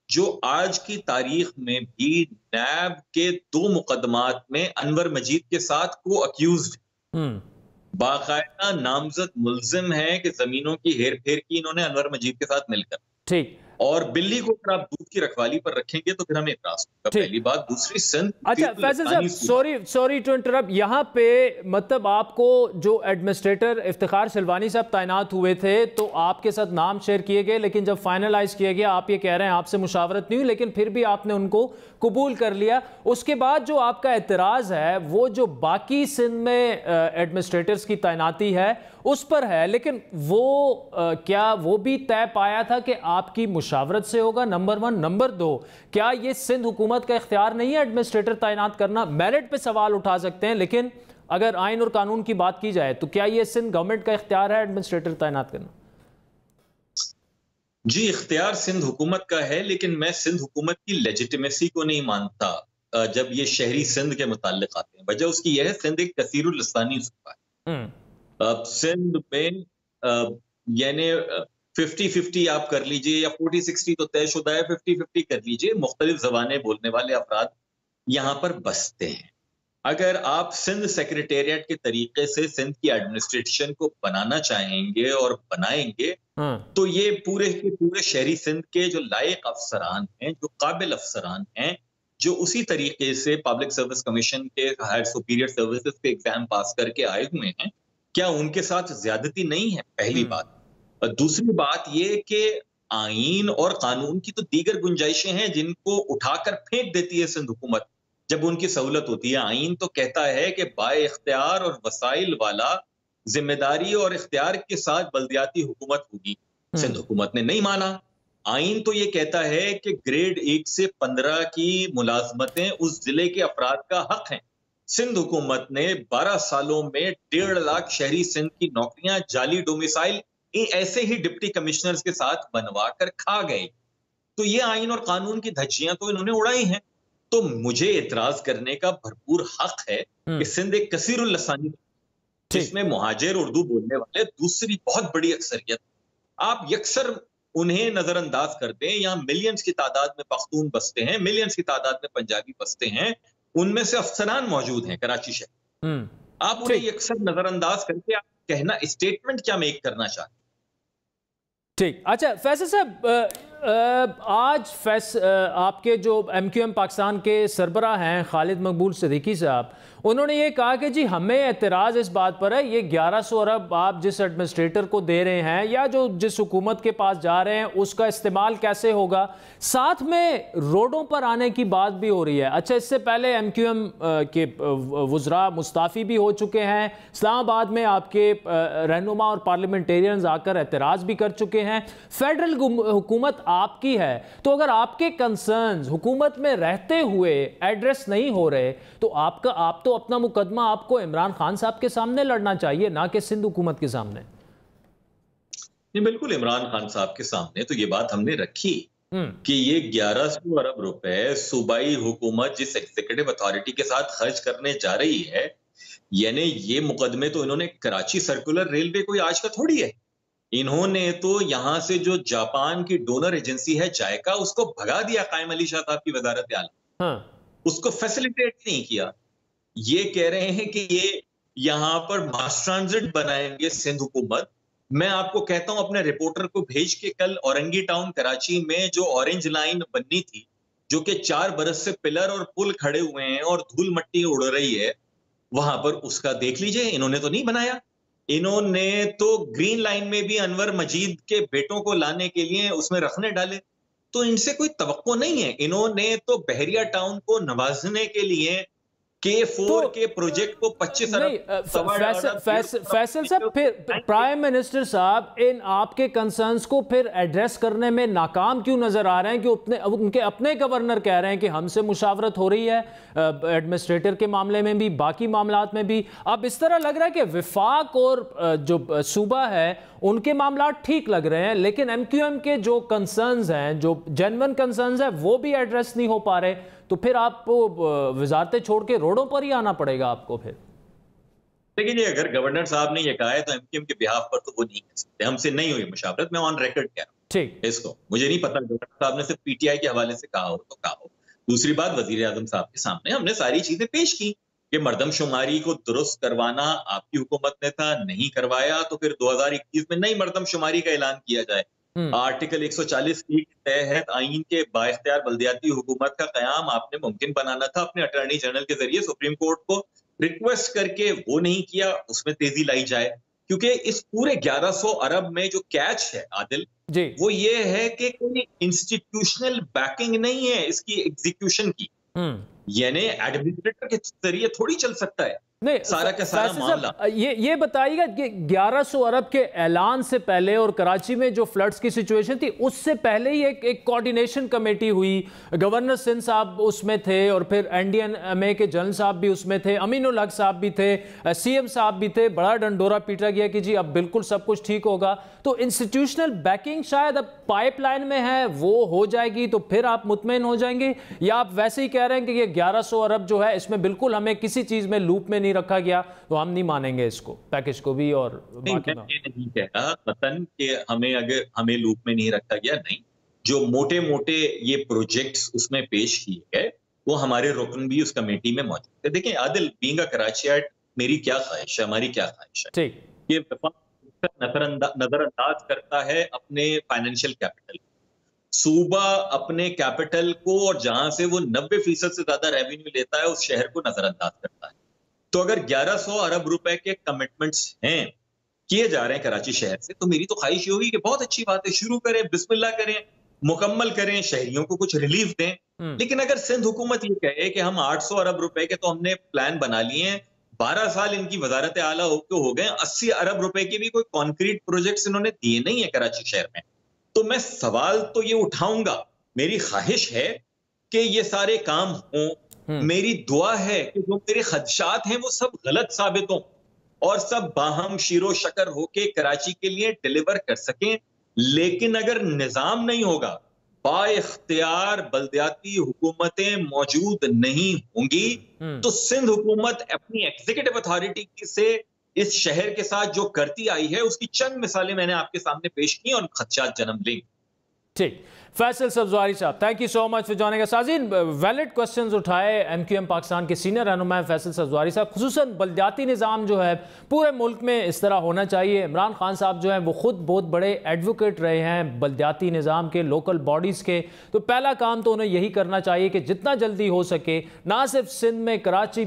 जो आज की तारीख में भी नैब के 2 मुकदमात में अनवर मजीद के साथ को अक्यूज्ड, बाकायदा नामजद मुल्जिम है कि जमीनों की हेर फेर की इन्होंने अनवर मजीद के साथ मिलकर। ठीक। और बिल्ली को अगर आप दूध की रखवाली पर रखेंगे तो फिर हमें इतराज होगा। पहली बात। दूसरी सिंध। अच्छा फैसल साहब, सॉरी टू इंटरप्ट, यहाँ पे मतलब आपको जो एडमिनिस्ट्रेटर इफ्तिखार सिलवानी साहब तैनात हुए थे तो आपके साथ नाम शेयर किए गए, लेकिन जब फाइनलाइज किया गया आप ये कह रहे हैं आपसे मुशावरत नहीं हुई, लेकिन फिर भी आपने उनको कबूल कर लिया। उसके बाद जो आपका एतराज़ है वो जो बाकी सिंध में एडमिनिस्ट्रेटर्स की तैनाती है उस पर है, लेकिन वो क्या वो भी तय पाया था कि आपकी मुशावरत से होगा? नंबर 1। नंबर 2, क्या ये सिंध हुकूमत का इख्तियार नहीं है एडमिनिस्ट्रेटर तैनात करना? मेरिट पे सवाल उठा सकते हैं, लेकिन अगर आइन और कानून की बात की जाए तो क्या ये सिंध गवर्नमेंट का इख्तियार है एडमिनिस्ट्रेटर तैनात करना? जी, इख्तियार सिंध हुकूमत का है, लेकिन मैं सिंध हुकूमत की लेजिटिमेसी को नहीं मानता जब ये शहरी सिंध के मुताल्लिक आते हैं। वजह उसकी यह है सिंध एक कसीरुल लिसानी सूबा है सिंध में यानी 50-50 आप कर लीजिए या 40-60 तो तयशुदा है, 50-50 कर लीजिए। मुख्तलिफ जबानें बोलने वाले अफराद यहाँ पर बसते हैं। अगर आप सिंध सेक्रेटेरिएट के तरीके से सिंध की एडमिनिस्ट्रेशन को बनाना चाहेंगे और बनाएंगे तो ये पूरे के पूरे शहरी सिंध के जो लायक अफसरान हैं, जो काबिल अफसरान हैं, जो उसी तरीके से पब्लिक सर्विस कमीशन के हायर सुपीरियर सर्विसेज के एग्जाम पास करके आए हुए हैं, क्या उनके साथ ज्यादती नहीं है? पहली बात। दूसरी बात ये कि आईन और कानून की तो दीगर गुंजाइशें हैं जिनको उठाकर फेंक देती है सिंध हुकूमत जब उनकी सहूलत होती है। आईन तो कहता है कि बाए इख्तियार और वसाइल वाला जिम्मेदारी और इख्तियार के साथ बल्दियाती हुकूमत होगी। सिंध हुकूमत ने नहीं माना। आईन तो ये कहता है कि ग्रेड 1 से 15 की मुलाजमतें उस जिले के अफराद का हक हैं। सिंध हुकूमत ने 12 सालों में 1.5 लाख शहरी सिंध की नौकरियां जाली डोमिसाइल ऐसे ही डिप्टी कमिश्नर्स के साथ बनवा कर खा गए। तो ये आईन और कानून की धज्जियां तो इन्होंने उड़ाई हैं। तो मुझे इतराज करने का भरपूर हक है कि सिंध एक कसीरुल लसानी जिसमें मुहाजिर उर्दू बोलने वाले दूसरी बहुत बड़ी अक्सरियत, आप यकसर उन्हें नजरअंदाज कर दें। यहाँ मिलियंस की तादाद में पख्तून बसते हैं, मिलियंस की तादाद में पंजाबी बसते हैं, उनमें से अफसरान मौजूद हैं कराची शहर। आप उन्हें यकसर नजरअंदाज करके आप कहना स्टेटमेंट क्या मेक करना चाहते हैं? ठीक, अच्छा फैसल साहब, आज आपके जो MQM पाकिस्तान के सरबराह हैं खालिद मकबूल सिद्दीकी साहब, उन्होंने ये कहा कि जी हमें एतराज़ इस बात पर है ये 1100 अरब आप जिस एडमिनिस्ट्रेटर को दे रहे हैं या जो जिस हुकूमत के पास जा रहे हैं उसका इस्तेमाल कैसे होगा। साथ में रोडों पर आने की बात भी हो रही है। अच्छा, इससे पहले MQM के वज़रा मुस्ताफ़ी भी हो चुके हैं, इस्लामाबाद में आपके रहनुमा और पार्लियामेंटेरियंस आकर एतराज़ भी कर चुके हैं। फेडरल हुकूमत आपकी है, तो अगर आपके कंसर्न्स हुकूमत में रहते हुए एड्रेस नहीं हो रहे तो आप तो अपना मुकदमा आपको इमरान खान साहब के सामने लड़ना चाहिए, ना कि सिंध हुकूमत के सामने। नहीं, बिल्कुल इमरान खान साहब के सामने तो ये बात हमने रखी कि ये 1100 अरब रुपए सूबाई हुकूमत जिस एग्जीक्यूटिव अथॉरिटी के साथ खर्च करने जा रही है, यानी ये मुकदमे तो इन्होंने कराची सर्कुलर रेलवे कोई आज का थोड़ी है। इन्होंने तो यहां से जो जापान की डोनर एजेंसी है जायका, उसको भगा दिया कायम अली शाह साहब की वजारत आला, उसको फैसिलिटेट नहीं किया। ये कह रहे हैं कि ये यहां पर मास ट्रांजिट बनाएंगे सिंध हुकूमत। मैं आपको कहता हूं अपने रिपोर्टर को भेज के कल औरंगी टाउन कराची में जो ऑरेंज लाइन बननी थी, जो कि 4 बरस से पिलर और पुल खड़े हुए हैं और धूल मट्टी उड़ रही है, वहां पर उसका देख लीजिए। इन्होंने तो नहीं बनाया। इन्होंने तो ग्रीन लाइन में भी अनवर मजीद के बेटों को लाने के लिए उसमें रखने डाले, तो इनसे कोई तवक्को नहीं है। इन्होंने तो बहरिया टाउन को नवाजने के लिए K4 के प्रोजेक्ट को 25 अरब। फैसल साहब, फिर प्राइम मिनिस्टर साहब इन आपके कंसर्न्स को फिर एड्रेस करने में नाकाम क्यों नजर आ रहे हैं कि उनके अपने गवर्नर कह रहे हैं कि हमसे मुशावरत हो रही है एडमिनिस्ट्रेटर के मामले में भी, बाकी मामलात में भी। अब इस तरह लग रहा है कि विफाक और जो सूबा है उनके मामलात ठीक लग रहे हैं, लेकिन MQM के जो कंसर्न्स हैं, जो जेन्युइन कंसर्न्स हैं, वो भी एड्रेस नहीं हो पा रहे। तो फिर आपको वजारतें छोड़ के रोडों पर ही आना पड़ेगा आपको फिर। लेकिन ये अगर गवर्नर साहब ने ये कहा है तो MQM के बिहाफ पर तो वो नहीं कह सकते। हमसे नहीं हुई मुशावरत, मैं ऑन रिकॉर्ड कह रहा हूं। ठीक, इसको मुझे नहीं पता गवर्नर साहब ने सिर्फ PTI के हवाले से कहा हो तो कहा हो। दूसरी बात, वजीर आजम साहब के सामने हमने सारी चीजें पेश की कि मर्दमशुमारी को दुरुस्त करवाना आपकी हुकूमत ने था, नहीं करवाया, तो फिर 2021 में नई मर्दमशुमारी का ऐलान किया जाए। आर्टिकल 140 के तहत आईन के बाइख्तियार बल्दियाती हुकूमत का कयाम आपने मुमकिन बनाना था अपने अटॉर्नी जनरल के जरिए सुप्रीम कोर्ट को रिक्वेस्ट करके, वो नहीं किया। उसमें तेजी लाई जाए, क्योंकि इस पूरे 1100 अरब में जो कैच है आदिल जी, वो ये है कि कोई इंस्टीट्यूशनल बैकिंग नहीं है इसकी एग्जीक्यूशन की। यानी एडमिनिस्ट्रेटर के जरिए थोड़ी चल सकता है नहीं सारा का सारा मामला। ये बताइएगा कि 1100 अरब के ऐलान से पहले और कराची में जो फ्लड्स की सिचुएशन थी उससे पहले ही एक कोऑर्डिनेशन कमेटी हुई, गवर्नर सिंध साहब उसमें थे और फिर NDMA के जनरल साहब भी उसमें थे, अमीनुल हक साहब भी थे, CM साहब भी थे। बड़ा डंडोरा पीटा गया कि जी अब बिल्कुल सब कुछ ठीक होगा। तो इंस्टीट्यूशनल बैकिंग शायद अब पाइपलाइन में है, वो हो जाएगी तो फिर आप मुतमईन हो जाएंगे, या आप वैसे ही कह रहे हैं कि ये 1100 अरब जो है इसमें बिल्कुल हमें किसी चीज में लूप में नहीं रखा गया तो हम नहीं मानेंगे इसको, पैकेज को भी। और नहीं, मैं ये नहीं कह रहा वतन के अगर हमें लूप में नहीं रखा गया, नहीं, जो मोटे मोटे ये प्रोजेक्ट्स उसमें पेश किए गए वो हमारे रुकन भी उस कमेटी में मौजूद है। देखिए आदिल, बीइंग अ कराचियाट, मेरी क्या ख्वाहिश है, हमारी क्या ख्वाहिश है, ठीक, ये नजरअंदाज करता है अपने फाइनेंशियल कैपिटल, सूबा अपने कैपिटल को, और जहां से वो 90% से ज्यादा रेवेन्यू लेता है उस शहर को नजरअंदाज करता है। तो अगर 1100 अरब रुपए के कमिटमेंट्स हैं, किए जा रहे हैं कराची शहर से, तो मेरी तो ख्वाहिश ये होगी कि बहुत अच्छी बात है, शुरू करें, बिस्मिल्लाह करें, मुकम्मल करें, शहरियों को कुछ रिलीफ दें। लेकिन अगर सिंध हुकूमत ये कहे कि हम 800 अरब रुपए के तो हमने प्लान बना लिए हैं, 12 साल इनकी वजारत आला हो गए, 80 अरब रुपए के भी कोई कॉन्क्रीट प्रोजेक्ट्स इन्होंने दिए नहीं है कराची शहर में, तो मैं सवाल तो ये उठाऊंगा। मेरी ख्वाहिश है कि ये सारे काम हों, मेरी दुआ है कि जो मेरे खदशात हैं वो सब गलत साबित हों और सब बाहम शीरो शकर होके कराची के लिए डिलीवर कर सकें। लेकिन अगर निजाम नहीं होगा, बाइख्तियार बल्दियाती हुकूमतें मौजूद नहीं होंगी, तो सिंध हुकूमत अपनी एग्जीक्यूटिव अथॉरिटी से इस शहर के साथ जो करती आई है उसकी चंद मिसालें मैंने आपके सामने पेश की और खदशात जन्म लेंगे। ठीक, फैसल सब्ज़वारी साहब, thank you so much for joining us. साजिन, वैलिड क्वेश्चंस उठाए एमक्यूएम पाकिस्तान के सीनियर रहनुमा फैसल सब्ज़वारी साहब, खुसूसन बल्दियाती निज़ाम जो है पूरे मुल्क में इस तरह होना चाहिए। इमरान खान साहब जो हैं वो खुद बहुत बड़े एडवोकेट रहे हैं बल्दियाती निज़ाम के, लोकल बॉडीज़ के, तो पहला काम तो उन्हें यही करना चाहिए कि जितना जल्दी हो सके, ना सिर्फ सिंध में कराची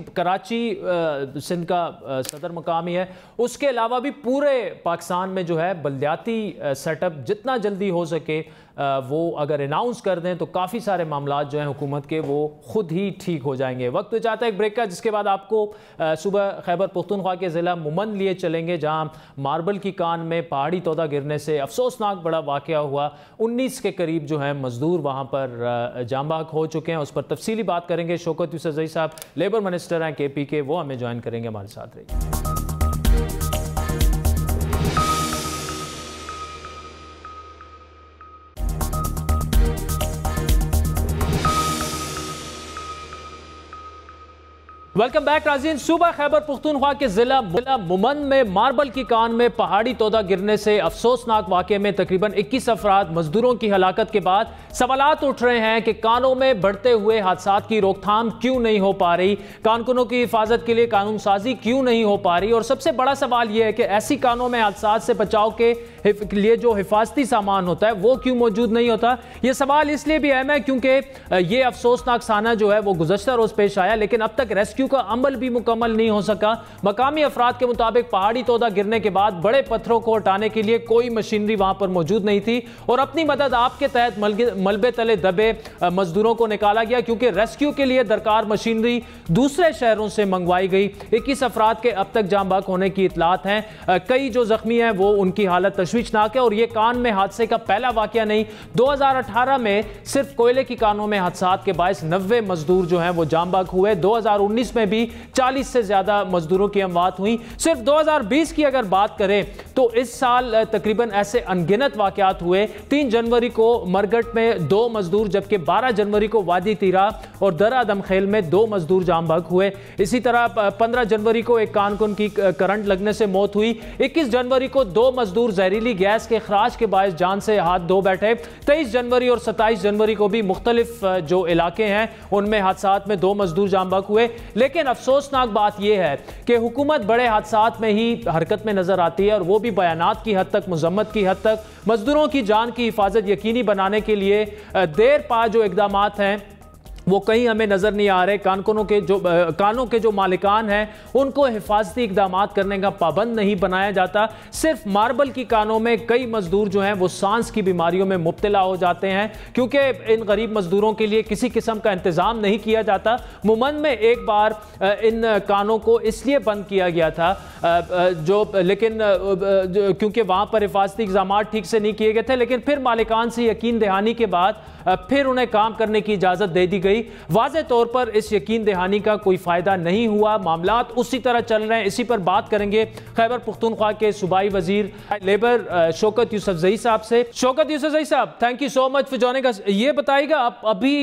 सिंध का सदर मकामी है, उसके अलावा भी पूरे पाकिस्तान में जो है बल्दियाती सेटअप जितना जल्दी हो सके वो अगर अनाउंस कर दें तो काफ़ी सारे मामला जो हैं हुकूमत के वो खुद ही ठीक हो जाएंगे। वक्त तो चाहता है एक ब्रेक का, जिसके बाद आपको सुबह खैबर पख्तूनख्वा के ज़िला मुमन लिए चलेंगे, जहां मार्बल की कान में पहाड़ी तोदा गिरने से अफसोसनाक बड़ा वाक़या हुआ। 19 के करीब जो है मजदूर वहाँ पर जांबाक हो चुके हैं, उस पर तफसीली बात करेंगे। शौकत यूसुफ जई साहब लेबर मिनिस्टर हैं KP के, वो हमें ज्वाइन करेंगे, हमारे साथ रहिए। वेलकम बैक नाज़रीन। सूबा खैबर पख्तूनख्वा के जिला मुमन में मार्बल की कान में पहाड़ी तोदा गिरने से अफसोसनाक वाक़े में तकरीबन 21 अफराद मजदूरों की हलाकत के बाद सवालात उठ रहे हैं कि कानों में बढ़ते हुए हादसात की रोकथाम क्यों नहीं हो पा रही, कारकुनों की हिफाजत के लिए कानून साजी क्यों नहीं हो पा रही, और सबसे बड़ा सवाल यह है कि ऐसी कानों में हादसात से बचाव के लिए जो हिफाजती सामान होता है वो क्यों मौजूद नहीं होता। यह सवाल इसलिए भी अहम है क्योंकि ये अफसोसनाक साना जो है वो गुज़श्ता रोज़ पेश आया, लेकिन अब तक रेस्क्यू का अमल भी मुकम्मल नहीं हो सका। मकामी अफराद के मुताबिक पहाड़ी तोदा गिरने के बाद बड़े पत्थरों को हटाने के लिए कोई मशीनरी वहां पर मौजूद नहीं थी, और अपनी मदद आपके तहत मलबे तले दबे मजदूरों को निकाला गया, क्योंकि रेस्क्यू के लिए दरकार मशीनरी दूसरे शहरों से मंगवाई गई। 21 अफराद के अब तक जाम बहक होने की इतलात हैं, कई जो जख्मी हैं वो उनकी हालत तशवीशनाक है, और ये कान में हादसे का पहला वाकया नहीं। 2018 में सिर्फ कोयले की कानों में हादसात के बायस 90 मजदूर जो हैं वो जाम बहक हुए। 2019 में भी 40 से ज्यादा मजदूरों की अमवात हुई। सिर्फ 2020 की अगर बात करें तो इस साल तकरीबन ऐसे अनगिनत वाकयात हुए। 3 जनवरी को मरगट में 2 मजदूर, जबकि 12 जनवरी को वादी तीरा और दरा दमखेल में 2 मजदूर जाम बहक हुए। इसी तरह 15 जनवरी को एक कानकुन की करंट लगने से मौत हुई। 21 जनवरी को 2 मजदूर जहरीली गैस के खराज के बायस जान से हाथ धो बैठे। 23 जनवरी और 27 जनवरी को भी मुख्तलिफ जो इलाके हैं उनमें हादसात में 2 मजदूर जाम बहक हुए। लेकिन अफसोसनाक बात यह है कि हुकूमत बड़े हादसात में ही हरकत में नजर आती है, और वो भी बयानात की हद तक, मजम्मत की हद तक। मजदूरों की जान की हिफाजत यकीनी बनाने के लिए देर पा जो इकदामात हैं वो कहीं हमें नजर नहीं आ रहे। कानों के जो मालिकान हैं उनको हिफाजती इकदामात करने का पाबंद नहीं बनाया जाता। सिर्फ मार्बल की कानों में कई मजदूर जो हैं वो सांस की बीमारियों में मुब्तला हो जाते हैं, क्योंकि इन गरीब मजदूरों के लिए किसी किस्म का इंतजाम नहीं किया जाता। मुमन में एक बार इन कानों को इसलिए बंद किया गया था लेकिन क्योंकि वहां पर हिफाजती इकदाम ठीक से नहीं किए गए थे, लेकिन फिर मालिकान से यकीन दहानी के बाद फिर उन्हें काम करने की इजाजत दे दी गई। गई। वाज़े तौर पर इस यकीन दहानी का कोई फ़ायदा नहीं हुआ, मामलात उसी तरह चल रहे हैं। इसी पर बात करेंगे खैबर पख्तूनख्वा के सूबाई वजीर लेबर शौकत यूसुफजई साहब से। शौकत यूसुफजई साहब, thank you so much for joining अस। ये बताइएगा, आप अभी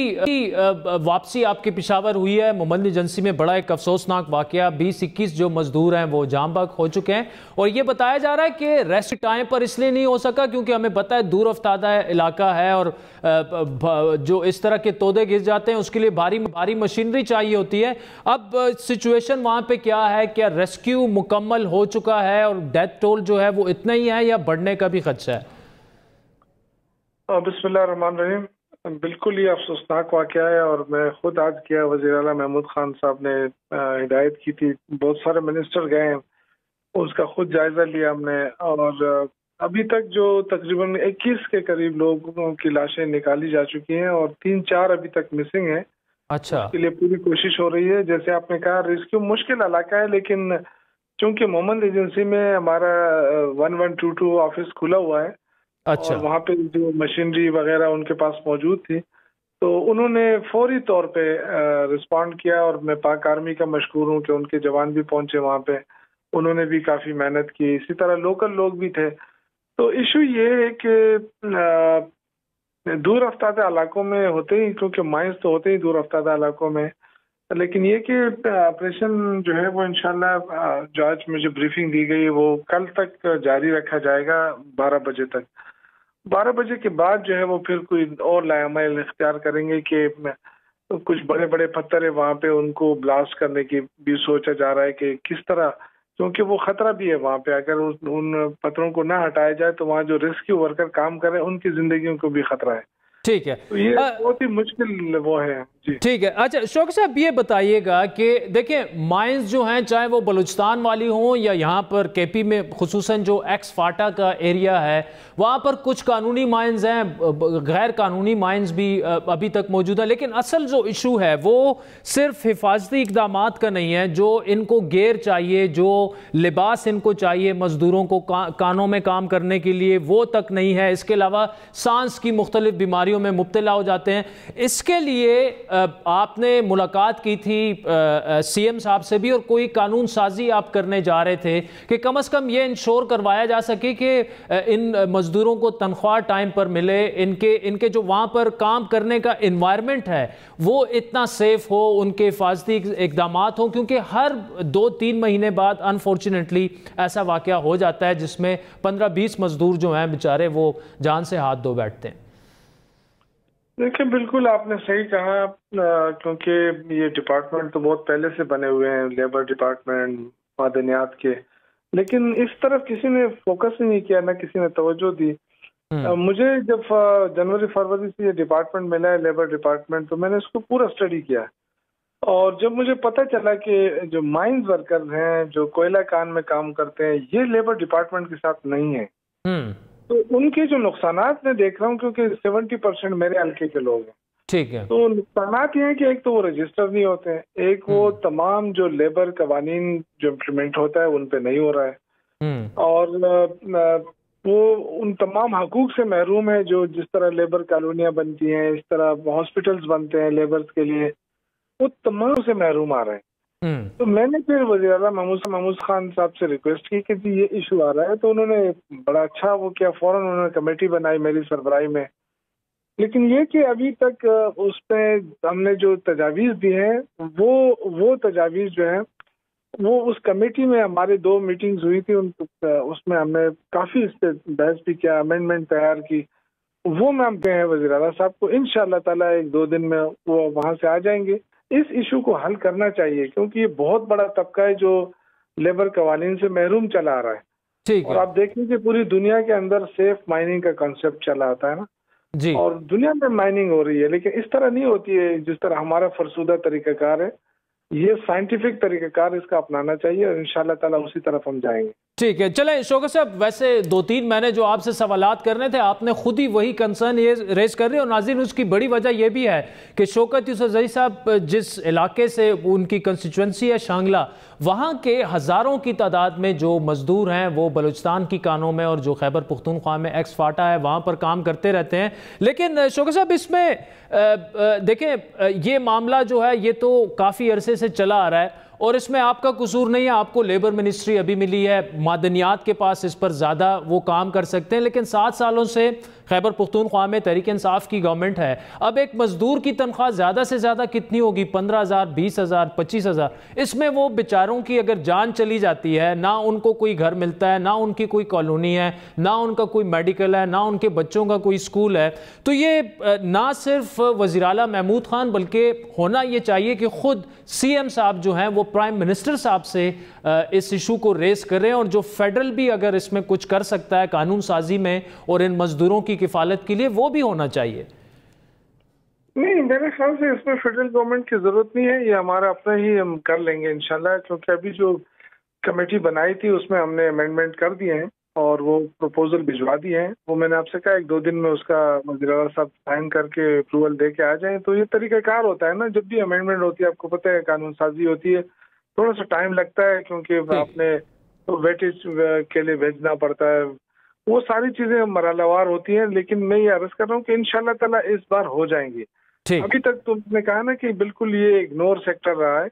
वापसी आपके पेशावर हुई है, मोहम्मद एजेंसी में बड़ा एक अफसोसनाक वाकया, 20-21 जो मजदूर हैं वो जाम बहक हो चुके हैं और ये बताया जा रहा है कि रेस्ट टाइम पर इसलिए नहीं हो सका क्योंकि हमें पता है दूर अफ्तादा इलाका है और जो इस तरह के तोदे गिर जाते हैं उसके लिए भारी मशीनरी चाहिए होती है। अब सिचुएशन वहां पे क्या है? क्या रेस्क्यू मुकम्मल हो चुका है और डेथ टोल जो है वो इतना ही है या बढ़ने का भी खदशा है? बिस्मिल्लाह रहमान रहीम, बिल्कुल ये अफसोसनाक वाकया है और मैं खुद आज किया, वज़ीर आला महमूद खान साहब ने हिदायत की थी, बहुत सारे मिनिस्टर गए, उसका खुद जायजा लिया हमने और अभी तक जो तकरीबन 21 के करीब लोगों की लाशें निकाली जा चुकी हैं और 3-4 अभी तक मिसिंग हैं। अच्छा, उसके लिए पूरी कोशिश हो रही है। जैसे आपने कहा, रेस्क्यू मुश्किल इलाका है, लेकिन चूंकि मोहम्मद एजेंसी में हमारा 1122 ऑफिस खुला हुआ है, अच्छा, और वहाँ पे जो मशीनरी वगैरह उनके पास मौजूद थी, तो उन्होंने फौरी तौर पे रिस्पॉन्ड किया और मैं पाक आर्मी का मशकूर हूँ कि उनके जवान भी पहुंचे वहाँ पे, उन्होंने भी काफ़ी मेहनत की, इसी तरह लोकल लोग भी थे। तो इशू ये है कि दूर अफ्तादा इलाकों में होते ही, क्योंकि माइंस तो होते ही दूर अफ्तादा इलाकों में, लेकिन ये कि ऑपरेशन जो है वो इंशाल्लाह जो आज मुझे ब्रीफिंग दी गई है वो कल तक जारी रखा जाएगा 12 बजे तक। 12 बजे के बाद जो है वो फिर कोई और लायामाल इख्तियार करेंगे कि कुछ बड़े बड़े पत्थर है वहाँ पे, उनको ब्लास्ट करने की भी सोचा जा रहा है कि किस तरह, क्योंकि वो खतरा भी है वहाँ पे, अगर उन पत्थरों को ना हटाया जाए तो वहाँ जो रेस्क्यू वर्कर काम कर रहे हैं उनकी जिंदगियों को भी खतरा है। ठीक है, तो ये बहुत ही मुश्किल वो है जी। ठीक है। अच्छा शौकत साहब, ये बताइएगा कि देखिए माइंस जो हैं, चाहे वो बलूचिस्तान वाली हों या यहाँ पर केपी में खुसूसन जो एक्स फाटा का एरिया है, वहाँ पर कुछ कानूनी माइंस हैं, गैर कानूनी माइंस भी अभी तक मौजूद है, लेकिन असल जो इशू है वो सिर्फ हिफाजती इकदामात का नहीं है। जो इनको गेयर चाहिए, जो लिबास इनको चाहिए मजदूरों को कानों में काम करने के लिए, वो तक नहीं है। इसके अलावा सांस की मुख्तलिफ बीमारियों में मुब्तला हो जाते हैं। इसके लिए आपने मुलाकात की थी सीएम साहब से भी और कोई कानून साजी आप करने जा रहे थे कि कम से कम ये इंश्योर करवाया जा सके कि इन मजदूरों को तनख्वाह टाइम पर मिले, इनके जो वहाँ पर काम करने का इन्वायरमेंट है वो इतना सेफ हो, उनके हिफाजती इकदामात हों, क्योंकि हर 2-3 महीने बाद अनफॉर्चुनेटली ऐसा वाकया हो जाता है जिसमें 15-20 मजदूर जो हैं बेचारे वो जान से हाथ धो बैठते हैं। देखिए, बिल्कुल आपने सही कहा, क्योंकि ये डिपार्टमेंट तो बहुत पहले से बने हुए हैं, लेबर डिपार्टमेंट, मादनियात के, लेकिन इस तरफ किसी ने फोकस ही नहीं किया, ना किसी ने तवज्जो दी। मुझे जब जनवरी फरवरी से ये डिपार्टमेंट मिला है, लेबर डिपार्टमेंट, तो मैंने इसको पूरा स्टडी किया और जब मुझे पता चला कि जो माइंस वर्कर हैं, जो कोयला कान में काम करते हैं, ये लेबर डिपार्टमेंट के साथ नहीं है, तो उनके जो नुकसानात मैं देख रहा हूँ, क्योंकि 70% मेरे हल्के के लोग हैं, ठीक है, तो नुकसानात ये हैं कि एक तो वो रजिस्टर नहीं होते हैं, एक वो तमाम जो लेबर कवानीन जो इम्प्लीमेंट होता है उन पे नहीं हो रहा है, और वो उन तमाम हकूक से महरूम है जो जिस तरह लेबर कॉलोनियाँ बनती हैं, इस तरह हॉस्पिटल्स बनते हैं लेबर्स के लिए, वो तमाम से महरूम आ रहे हैं। तो मैंने फिर वज़ीर आला महमूद खान साहब से रिक्वेस्ट की कि जी ये इशू आ रहा है, तो उन्होंने बड़ा अच्छा वो किया, फौरन उन्होंने कमेटी बनाई मेरी सरबराही में। लेकिन ये कि अभी तक उस पर हमने जो तजावीज़ दी हैं वो तजावीज़ जो है वो उस कमेटी में हमारे 2 मीटिंग्स हुई थी, उसमें हमने काफ़ी इस पर बहस भी किया, अमेंडमेंट तैयार की, वो मैं हम हैं वज़ीर आला साहब को, इंशाअल्लाह ताला 1-2 दिन में वो वहाँ से आ जाएंगे। इस इशू को हल करना चाहिए, क्योंकि ये बहुत बड़ा तबका है जो लेबर कवानीन से महरूम चला आ रहा है। ठीक और आप देखें कि पूरी दुनिया के अंदर सेफ माइनिंग का कंसेप्ट चला आता है ना जी, और दुनिया में माइनिंग हो रही है, लेकिन इस तरह नहीं होती है जिस तरह हमारा फरसूदा तरीकाकार है। ये साइंटिफिक तरीकाकार इसका अपनाना चाहिए और इंशाअल्लाह ताला उसी तरफ हम जाएंगे। ठीक है, चलें शौकत साहब, वैसे 2-3 महीने जो आपसे सवालात करने थे आपने खुद ही वही कंसर्न ये रेज कर रहे, और नाज़रीन उसकी बड़ी वजह यह भी है कि शौकत यूसुफजई साहब जिस इलाके से उनकी कंस्टिट्यूंसी है शांगला, वहाँ के हज़ारों की तादाद में जो मज़दूर हैं वो बलूचिस्तान की कानों में और जो खैबर पुख्तूनख्वा में एक्स फाटा है वहाँ पर काम करते रहते हैं। लेकिन शौकत साहब, इसमें देखें ये मामला जो है ये तो काफ़ी अरसे से चला आ रहा है और इसमें आपका कसूर नहीं है, आपको लेबर मिनिस्ट्री अभी मिली है, मादनियात के पास इस पर ज़्यादा वो काम कर सकते हैं, लेकिन 7 सालों से खैबर पुख्तूनख्वा में तहरीक इंसाफ की गवर्नमेंट है। अब एक मजदूर की तनख्वाह ज़्यादा से ज़्यादा कितनी होगी? 15,000, 20,000, 25,000। इसमें वो बेचारों की अगर जान चली जाती है, ना उनको कोई घर मिलता है, ना उनकी कोई कॉलोनी है, ना उनका कोई मेडिकल है, ना उनके बच्चों का कोई स्कूल है, तो ये ना सिर्फ वज़ीर आला महमूद खान बल्कि होना ये चाहिए कि खुद CM साहब जो हैं वो प्राइम मिनिस्टर साहब से इस इशू को रेस करें, और जो फेडरल भी अगर इसमें कुछ कर सकता है कानून साजी में और इन मजदूरों की किफालत के लिए, वो भी होना चाहिए। नहीं, मेरे ख्याल से इसमें फेडरल गवर्नमेंट की जरूरत नहीं है, ये हमारा अपना ही हम कर लेंगे इंशाल्लाह, क्योंकि अभी जो कमेटी बनाई थी उसमें हमने अमेंडमेंट कर दिए हैं और वो प्रपोजल भिजवा दिए हैं। वो मैंने आपसे कहा 1-2 दिन में उसका वज़ीर आला साहब साइन करके अप्रूवल दे के आ जाएं। तो ये तरीक़ाकार होता है ना, जब भी अमेंडमेंट होती है, आपको पता है कानून साजी होती है, थोड़ा सा टाइम लगता है क्योंकि आपने वेटेज के लिए भेजना पड़ता है, वो सारी चीजें मरहलावार होती हैं। लेकिन मैं ये अर्ज कर रहा हूँ कि इंशाल्लाह ताला इस बार हो जाएंगी। अभी तक तुमने कहा ना कि बिल्कुल ये इग्नोर सेक्टर रहा है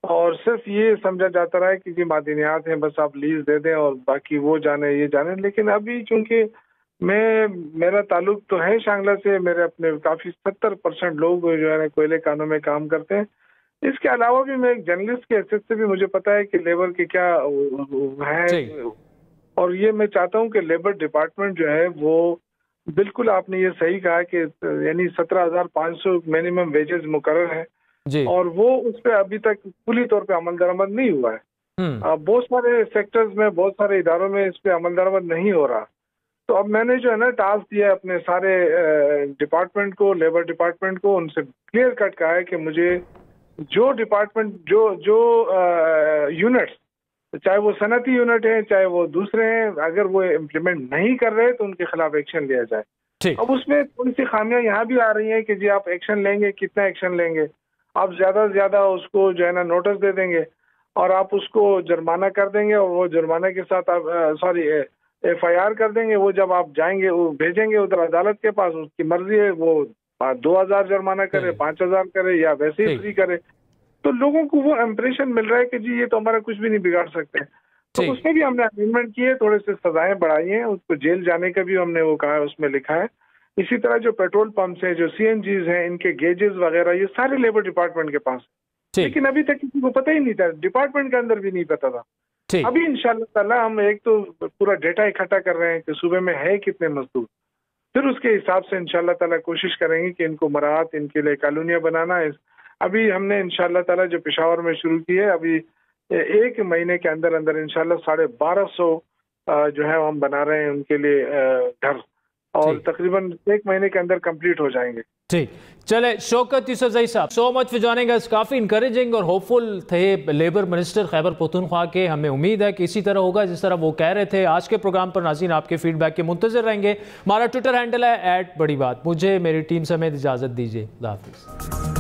और सिर्फ ये समझा जाता रहा है कि जी मादनियात हैं, बस आप लीज दे दें और बाकी वो जाने ये जाने। लेकिन अभी चूंकि मेरा ताल्लुक तो है शांगला से, मेरे अपने काफी 70% लोग जो है ना कोयले कानों में काम करते हैं। इसके अलावा भी मैं एक जर्नलिस्ट के हैसियत से भी मुझे पता है कि लेबर के क्या है, और ये मैं चाहता हूँ कि लेबर डिपार्टमेंट जो है वो बिल्कुल, आपने ये सही कहा कि यानी 17,500 मिनिमम वेजेस मुकर्रर है और वो उस पर अभी तक पूरी तौर पे अमल दरामद नहीं हुआ है। बहुत सारे सेक्टर्स में, बहुत सारे इदारों में इस पे अमल दरामद नहीं हो रहा। तो अब मैंने जो है ना टास्क दिया है अपने सारे डिपार्टमेंट को, लेबर डिपार्टमेंट को, उनसे क्लियर कट कहा है कि मुझे जो डिपार्टमेंट जो यूनिट्स, चाहे वो सनती यूनिट है चाहे वो दूसरे हैं, अगर वो इम्प्लीमेंट नहीं कर रहे तो उनके खिलाफ एक्शन लिया जाए। अब उसमें थोड़ी सी खामियां यहाँ भी आ रही हैं कि जी आप एक्शन लेंगे, कितना एक्शन लेंगे? आप ज्यादा से ज्यादा उसको जो है ना नोटिस दे देंगे और आप उसको जुर्माना कर देंगे और वो जुर्माना के साथ आप FIR कर देंगे। वो जब आप जाएंगे, वो भेजेंगे उधर अदालत के पास, उसकी मर्जी है वो 2,000 जुर्माना करे, 5,000 करे या वैसे ही फ्री करे। तो लोगों को वो इम्प्रेशन मिल रहा है कि जी ये तो हमारा कुछ भी नहीं बिगाड़ सकते। तो उसमें भी हमने अमेंडमेंट किए, थोड़े से सजाएं बढ़ाई हैं, उसको जेल जाने का भी हमने वो कहा है, उसमें लिखा है। इसी तरह जो पेट्रोल पंप्स हैं, जो CNGs हैं, इनके गेजेस वगैरह ये सारे लेबर डिपार्टमेंट के पास है। लेकिन अभी तक किसी को पता ही नहीं था, डिपार्टमेंट के अंदर भी नहीं पता था। अभी इंशाल्लाह ताला हम एक तो पूरा डेटा इकट्ठा कर रहे हैं कि सूबे में है कितने मजदूर, फिर उसके हिसाब से इंशाल्लाह ताला कोशिश करेंगे कि इनको मराहत, इनके लिए कॉलोनियां बनाना है। अभी हमने इंशाल्लाह ताला जो पेशावर में शुरू की है, अभी 1 महीने के अंदर अंदर इंशाल्लाह 1250 जो है हम बना रहे हैं उनके लिए घर, और तकरीबन 1 महीने के अंदर कंप्लीट हो जाएंगे। ठीक, चले शौकत यूसुफजई साहब, सो मच फॉर जॉइनिंग अस। काफ़ी इंकरेजिंग और होपफुल थे लेबर मिनिस्टर खैबर पख्तूनख्वा के। हमें उम्मीद है कि इसी तरह होगा जिस तरह वो कह रहे थे। आज के प्रोग्राम पर नाज़रीन आपके फीडबैक के मुंतज़िर रहेंगे। हमारा ट्विटर हैंडल है @बड़ी बात। मुझे मेरी टीम समेत इजाज़त दीजिए। अल्लाह हाफ़िज़।